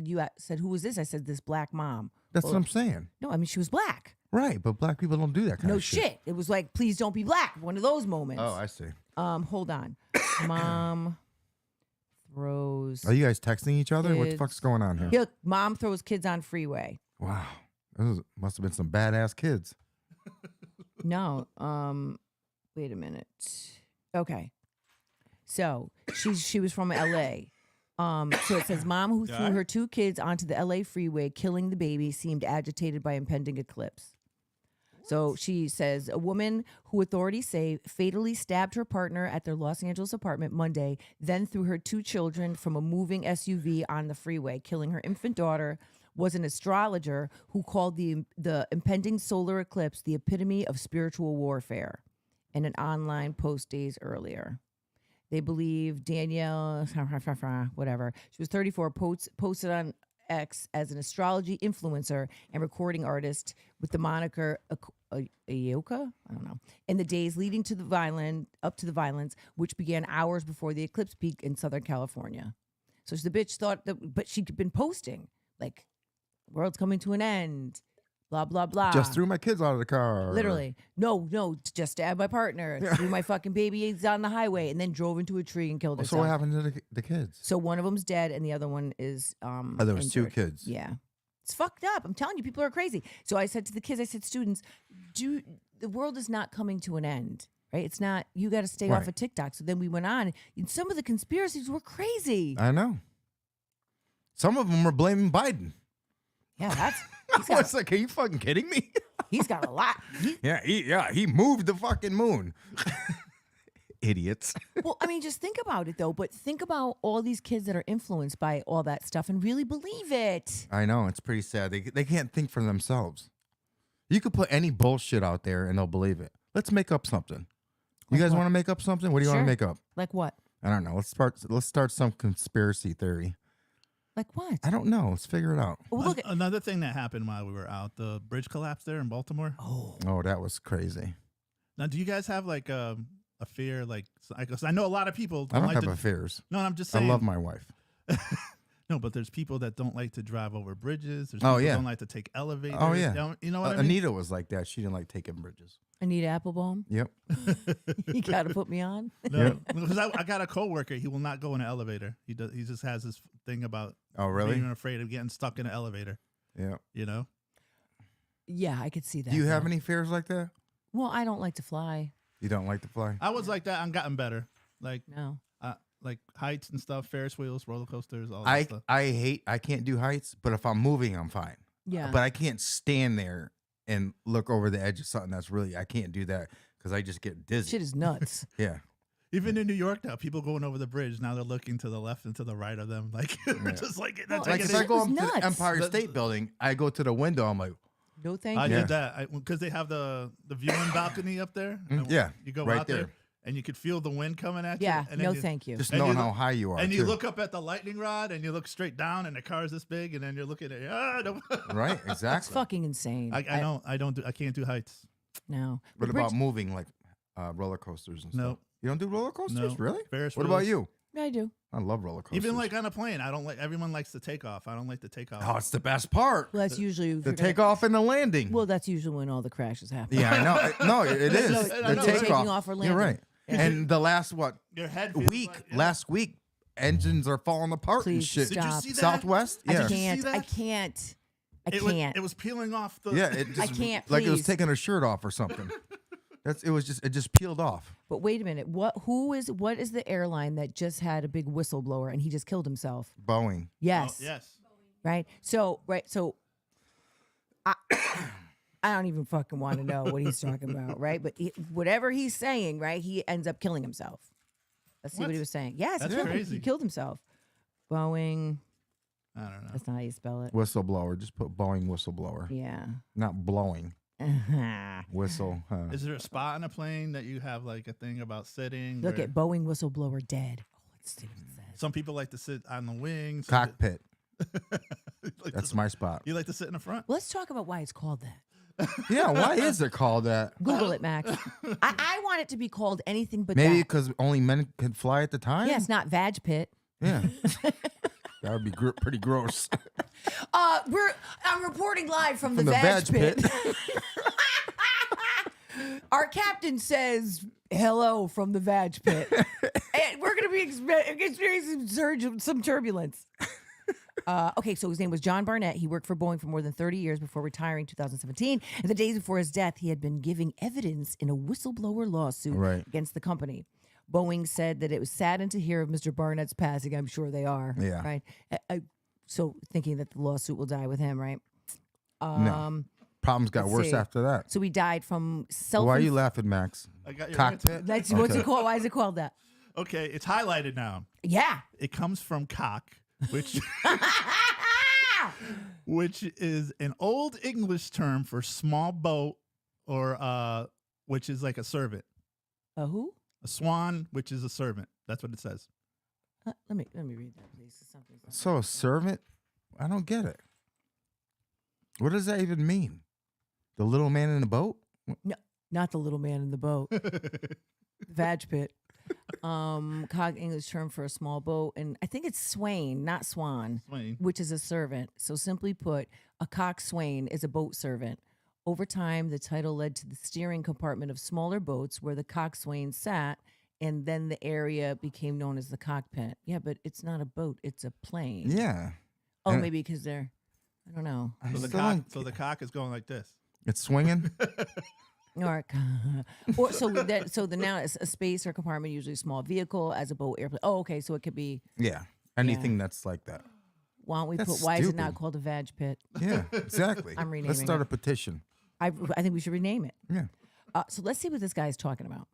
S2: you said who was this? I said this black mom.
S1: That's
S2: Well,
S1: what I'm saying.
S2: No, I mean she was black.
S1: Right, but black people don't do that kind
S2: No
S1: of shit.
S2: shit. It was like, please don't be black. One of those moments.
S1: Oh, I see.
S2: Hold on. Mom throws.
S1: Are you guys texting each other? What the
S2: Kids.
S1: fuck's going on here?
S2: Look, mom throws kids on freeway.
S1: Wow, must have been some badass kids.
S2: No. Wait a minute. Okay. So she was from LA. So it says mom who threw her two kids onto the LA freeway, killing the baby, seemed agitated by impending eclipse. So she says a woman who authorities say fatally stabbed her partner at their Los Angeles apartment Monday, then threw her 2 children from a moving SUV on the freeway, killing her infant daughter, was an astrologer who called the impending solar eclipse the epitome of spiritual warfare in an online post days earlier. They believe Danielle, whatever, she was 34, posted on X as an astrology influencer and recording artist with the moniker Ayoka, I don't know, in the days leading to the violence, which began hours before the eclipse peak in Southern California. So the bitch thought that, but she'd been posting like, world's coming to an end, blah, blah, blah.
S1: Just threw my kids out of the car.
S2: Literally. No, just stabbed my partner, threw my fucking babies on the highway, and then drove into a tree and killed herself.
S1: So what happened to the kids?
S2: So one of them's dead, and the other one is
S1: there was
S2: injured.
S1: 2 kids.
S2: Yeah. It's fucked up. I'm telling you, people are crazy. So I said to the kids, students, the world is not coming to an end, right? It's not, you got to stay off of TikTok. So then we went on, and some of the conspiracies were crazy.
S1: I know. Some of them were blaming Biden.
S2: Yeah,
S1: I was like, are you fucking kidding me?
S2: He's got a lot.
S1: He moved the fucking moon. Idiots.
S2: Well, I mean, just think about it, though. But think about all these kids that are influenced by all that stuff and really believe it.
S1: I know. It's pretty sad. They can't think for themselves. You could put any bullshit out there and they'll believe it. Let's make up something. You guys want to make up something? What do you want to make up?
S2: Like what?
S1: I don't know. Let's start some conspiracy theory.
S2: Like what?
S1: I don't know. Let's figure it out.
S2: Well, look
S3: Another thing that happened while we were out, the bridge collapsed there in Baltimore.
S1: Oh, that was crazy.
S3: Now, do you guys have like a fear? Like, because I know a lot of people
S1: I don't
S3: like
S1: have fears.
S3: No, I'm just saying.
S1: I love my wife.
S3: No, but there's people that don't like to drive over bridges. There's
S1: Oh,
S3: people
S1: yeah.
S3: that don't like to take elevators.
S1: Oh, yeah.
S3: You know what I mean?
S1: Anita was like that. She didn't like taking bridges.
S2: Anita Applebaum.
S1: Yep.
S2: You got to put me on.
S3: No, because I got a coworker. He will not go in an elevator. He just has this thing about being afraid of getting stuck in an elevator.
S1: Yeah.
S3: You know?
S2: Yeah, I could see that.
S1: Do you have any fears like that?
S2: Well, I don't like to fly.
S1: You don't like to fly?
S3: I was like that. I'm gotten better. Like
S2: No.
S3: like heights and stuff, Ferris wheels, roller coasters, all that stuff.
S1: I can't do heights, but if I'm moving, I'm fine.
S2: Yeah.
S1: But I can't stand there and look over the edge of something that's really, I can't do that because I just get dizzy.
S2: Shit is nuts.
S1: Yeah.
S3: Even in New York now, people going over the bridge, now they're looking to the left and to the right of them. Like, just like, that's
S1: Like if I
S2: shit
S1: go
S2: was
S1: up to the
S2: nuts.
S1: Empire State Building, I go to the window, I'm like,
S2: No, thank
S3: I
S2: you.
S3: did that because they have the viewing balcony up there. And
S1: yeah,
S3: you go
S1: right
S3: out there
S1: there.
S3: and you could feel the wind coming at you.
S2: Yeah,
S3: and then
S2: no,
S3: you,
S2: thank you.
S1: just
S3: And
S1: knowing
S3: you
S1: how
S3: look-
S1: high you are.
S3: And you
S1: too.
S3: look up at the lightning rod and you look straight down and the car is this big and then you're looking at no.
S1: Right,
S2: It's
S1: exactly.
S2: fucking insane.
S3: I know I can't do heights.
S2: No.
S1: What
S2: The
S1: about
S2: bridge-
S1: moving like roller coasters and
S3: No.
S1: stuff? You don't do roller coasters,
S3: No.
S1: really?
S3: Ferris
S1: What about
S3: wheels.
S1: you?
S2: I do.
S1: I love roller coasters.
S3: Even like on a plane, I don't like. Everyone likes the takeoff. I don't like the takeoff.
S1: oh, it's the best part.
S2: Well, that's usually if
S1: The
S2: you're gonna-
S1: takeoff and the landing.
S2: Well, that's usually when all the crashes happen.
S1: yeah, I know. No, it is.
S3: No,
S1: the
S3: I know.
S1: takeoff.
S2: Taking off or landing.
S1: You're right.
S2: Yeah.
S1: And the last
S3: Your head feels
S1: week,
S3: like- yeah.
S1: last week, engines are falling apart and
S2: Please
S1: shit.
S3: Did you
S2: stop.
S3: see that?
S1: Southwest,
S2: I
S1: yeah,
S2: can't.
S3: see
S2: I
S3: that?
S2: can't. I
S3: It
S2: can't.
S3: was peeling off the.
S1: yeah. It just,
S2: I can't,
S1: like it was
S2: please.
S1: taking her shirt off or something. It just peeled off.
S2: But wait a minute. What is the airline that just had a big whistleblower and he just killed himself?
S1: Boeing.
S2: Yes.
S3: Oh, yes.
S2: Right? So I I don't even fucking want to know what he's talking about, right? But whatever he's saying, right, he ends up killing himself. Let's see what he
S3: What?
S2: was saying. Yes,
S3: That's
S2: he
S3: crazy.
S2: killed himself. Boeing.
S3: I don't know.
S2: That's not how you spell it.
S1: Whistleblower. Just put Boeing whistleblower.
S2: Yeah.
S1: Not blowing. Whistle. Huh.
S3: Is there a spot on a plane that you have like a thing about sitting?
S2: Look
S3: where
S2: at Boeing whistleblower dead. Oh, let's see what it says.
S3: some people like to sit on the wings.
S1: Cockpit.
S3: Like
S1: That's
S3: to-
S1: my spot.
S3: You like to sit in the front?
S2: Let's talk about why it's called that.
S1: Yeah. Why is it called that?
S2: Google it, Max. I want it to be called anything but
S1: Maybe
S2: that.
S1: because only men could fly at the time.
S2: Yeah, it's not Vag Pit.
S1: Yeah. That would be pretty gross.
S2: I'm reporting live from the
S1: From the
S2: Vag
S1: Vag
S2: Pit. Our captain says hello from the Vag Pit. And we're going to be experiencing some turbulence. Okay, so his name was John Barnett. He worked for Boeing for more than 30 years before retiring in 2017. And the days before his death, he had been giving evidence in a whistleblower lawsuit
S1: Right.
S2: against the company. Boeing said that it was saddened to hear of Mr. Barnett's passing. I'm sure they are.
S1: Yeah.
S2: Right. So thinking that the lawsuit will die with him, right?
S1: No. Problems got
S2: Let's
S1: worse
S2: see.
S1: after that.
S2: So he died from self.
S1: Why are you laughing, Max?
S3: I got your
S1: Cockpit?
S2: That's what's it called? Why is it called that?
S3: Okay, it's highlighted now.
S2: Yeah.
S3: It comes from cock, which which is an old English term for small boat, or which is like a servant.
S2: A who?
S3: A swan, which is a servant. That's what it says.
S2: Let me read that, please. Something.
S1: So a servant? I don't get it. What does that even mean? The little man in the boat?
S2: No, not the little man in the boat. Vag pit. Cog English term for a small boat, and I think it's swain, not swan,
S3: Swain.
S2: which is a servant. So simply put, a coxswain is a boat servant. Over time, the title led to the steering compartment of smaller boats where the coxswain sat, and then the area became known as the cockpit. Yeah, but it's not a boat; it's a plane.
S1: Yeah.
S2: Oh,
S1: And-
S2: maybe because they're, I don't know.
S1: I
S3: So the
S1: still
S3: cock.
S1: don't-
S3: So the cock is going like this.
S1: It's swinging?
S2: Or so the noun is a space or compartment, usually a small vehicle, as a boat, airplane. Oh, okay, so it could be.
S1: Yeah. Anything that's like that.
S2: Why don't we
S1: That's
S2: put? Why is it not
S1: stupid.
S2: called a vag pit?
S1: Yeah, exactly.
S2: I'm renaming
S1: Let's start
S2: it.
S1: a petition.
S2: I think we should rename it.
S1: Yeah.
S2: So let's see what this guy's talking about.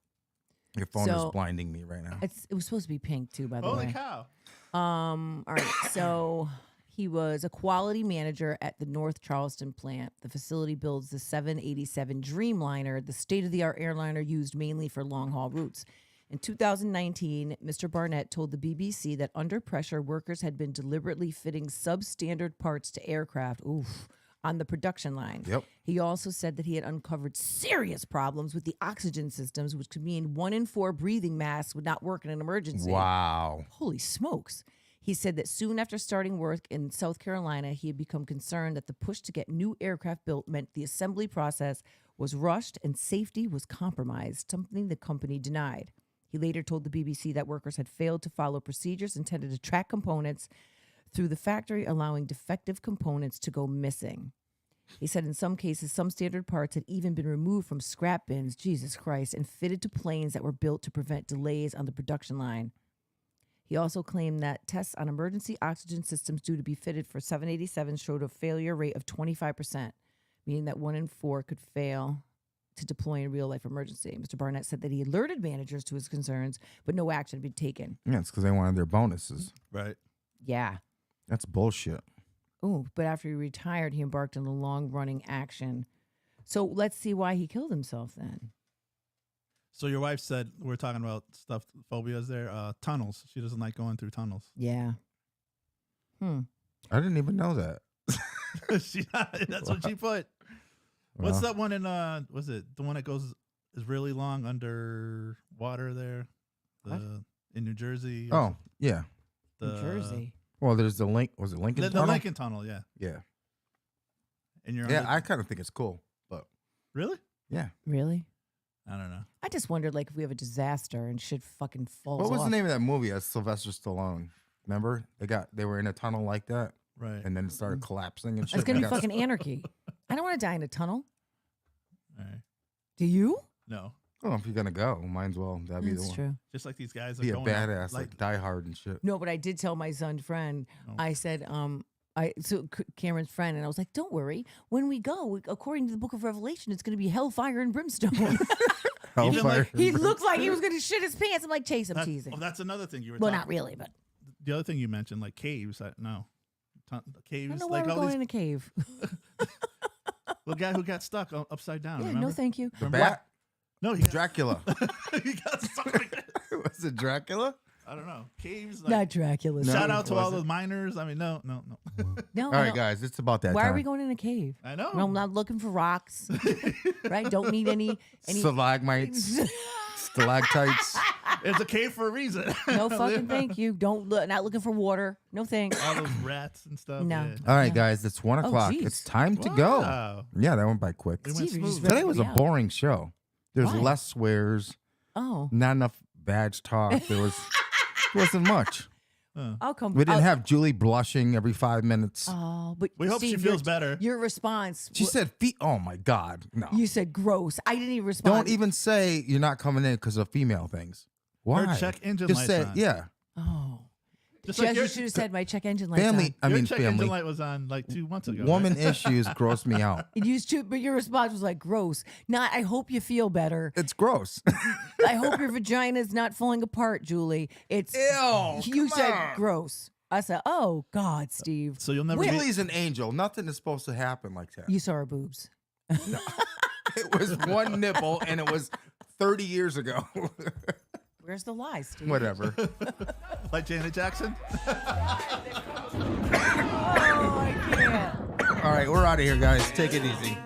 S1: Your phone
S2: So-
S1: is blinding me right now.
S2: It was supposed to be pink too, by the
S3: Holy
S2: way.
S3: cow!
S2: All right. So he was a quality manager at the North Charleston plant. The facility builds the 787 Dreamliner, the state-of-the-art airliner used mainly for long-haul routes. In 2019, Mr. Barnett told the BBC that under pressure, workers had been deliberately fitting substandard parts to aircraft. Oof. On the production line.
S1: Yep.
S2: He also said that he had uncovered serious problems with the oxygen systems, which could mean 1 in 4 breathing masks would not work in an emergency.
S1: Wow.
S2: Holy smokes. He said that soon after starting work in South Carolina, he had become concerned that the push to get new aircraft built meant the assembly process was rushed and safety was compromised, something the company denied. He later told the BBC that workers had failed to follow procedures intended to track components through the factory, allowing defective components to go missing. He said in some cases, some standard parts had even been removed from scrap bins, Jesus Christ, and fitted to planes that were built to prevent delays on the production line. He also claimed that tests on emergency oxygen systems due to be fitted for 787 showed a failure rate of 25%, meaning that 1 in 4 could fail to deploy in real-life emergency. Mr. Barnett said that he alerted managers to his concerns, but no action had been taken.
S1: Yeah, it's because they wanted their bonuses.
S3: Right.
S2: Yeah.
S1: That's bullshit.
S2: Oh, but after he retired, he embarked on a long-running action. So let's see why he killed himself then.
S3: So your wife said we're talking about stuff phobias there. Tunnels. She doesn't like going through tunnels.
S2: Yeah.
S1: I didn't even know that.
S3: That's what she put. What's
S1: Well,
S3: that one in? Was it the one that goes is really long under water there?
S2: What?
S3: In New Jersey.
S1: Oh, yeah.
S2: New Jersey.
S1: Well, there's the link. Was it Lincoln
S3: The
S1: Tunnel?
S3: Lincoln Tunnel. Yeah.
S1: Yeah.
S3: And you're
S1: Yeah,
S3: under-
S1: I kind of think it's cool, but
S3: really.
S1: yeah.
S2: Really?
S3: I don't know.
S2: I just wondered, like, if we have a disaster and shit fucking falls
S1: What was
S2: off.
S1: the name of that movie? That's Sylvester Stallone. Remember? They were in a tunnel like that,
S3: Right.
S1: and then it started collapsing and shit.
S2: It's going to
S1: They
S2: be
S1: got-
S2: fucking anarchy. I don't want to die in a tunnel.
S3: All right.
S2: Do you?
S3: No.
S1: Well, if you're gonna go, might as well. That'd be the
S2: That's
S1: one.
S2: true.
S3: Just like these guys.
S1: Be
S3: are
S1: a
S3: going out,
S1: badass, like Die Hard and shit.
S2: No, but I did tell my son friend,
S3: Oh.
S2: I said, Cameron's friend, and I was like, don't worry. When we go, according to the book of Revelation, it's going to be hellfire and brimstone.
S1: Hellfire.
S2: He looked like he was going to shit his pants. I'm like, Chase, I'm teasing.
S3: That's another thing you were.
S2: Well,
S3: talking-
S2: not really, but
S3: The other thing you mentioned, like caves. No. Caves.
S2: I don't know why
S3: like
S2: we're
S3: all
S2: going
S3: these.
S2: in a cave.
S3: The guy who got stuck upside down.
S2: Yeah,
S3: remember?
S2: no thank you.
S1: The bat?
S3: No, he got,
S1: Dracula.
S3: he got stuck like that.
S1: Was it Dracula?
S3: I don't know. Caves. Like,
S2: Not Dracula.
S1: No.
S3: shout out to all
S1: wasn't.
S3: those miners. I mean, no.
S2: No,
S1: All right,
S2: no.
S1: guys, it's about that
S2: Why
S1: time.
S2: are we going in a cave?
S3: I know.
S2: Well, I'm not looking for rocks, right? Don't need any.
S1: Stalagmites, stalactites.
S3: It's a cave for a reason.
S2: No fucking thank you. Don't look. Not looking for water. No thanks.
S3: All those rats and stuff.
S2: No.
S3: Yeah.
S1: All right,
S2: Yeah.
S1: guys, it's 1
S2: Oh,
S1: o'clock.
S2: geez.
S1: It's time to go.
S3: Wow.
S1: Yeah, that went by quick.
S3: We went
S2: Steve, you just
S3: smooth.
S2: read-
S1: Today was a
S2: Yeah.
S1: boring show. There's
S2: Why?
S1: less swears,
S2: Oh,
S1: not enough badge talk. There wasn't much.
S2: I'll come.
S1: We didn't
S2: I'll-
S1: have Julie blushing every 5 minutes.
S2: Oh, but
S3: We hope she
S2: Steve,
S3: feels
S2: your-
S3: better.
S2: Your response.
S1: She said, "Feet." Oh my God, no!
S2: You said gross. I didn't even respond.
S1: Don't even say you're not coming in because of female things. Why?
S3: Her check engine
S1: Just
S3: lights
S1: say,
S3: on.
S1: yeah.
S2: Oh,
S3: Just like
S2: You should have said my check engine light.
S1: Family, I
S3: your
S1: mean
S3: check engine
S1: family.
S3: light was on like 2 months ago.
S1: Woman
S3: right?
S1: issues gross me out.
S2: It used to, but your response was like gross. Not. I hope you feel better.
S1: It's gross.
S2: I hope your vagina is not falling apart, Julie. It's
S1: Ew.
S2: you
S1: come
S2: said
S1: on.
S2: gross. I said, oh God, Steve.
S3: So you'll never.
S1: Willie's an angel. Nothing is supposed to happen like that.
S2: You saw her boobs.
S1: It was one nipple, and it was 30 years ago.
S2: Where's the lie, Steve?
S1: Whatever.
S3: Like Janet Jackson.
S2: Oh, I can't.
S1: All right, we're out of here, guys. Take it easy.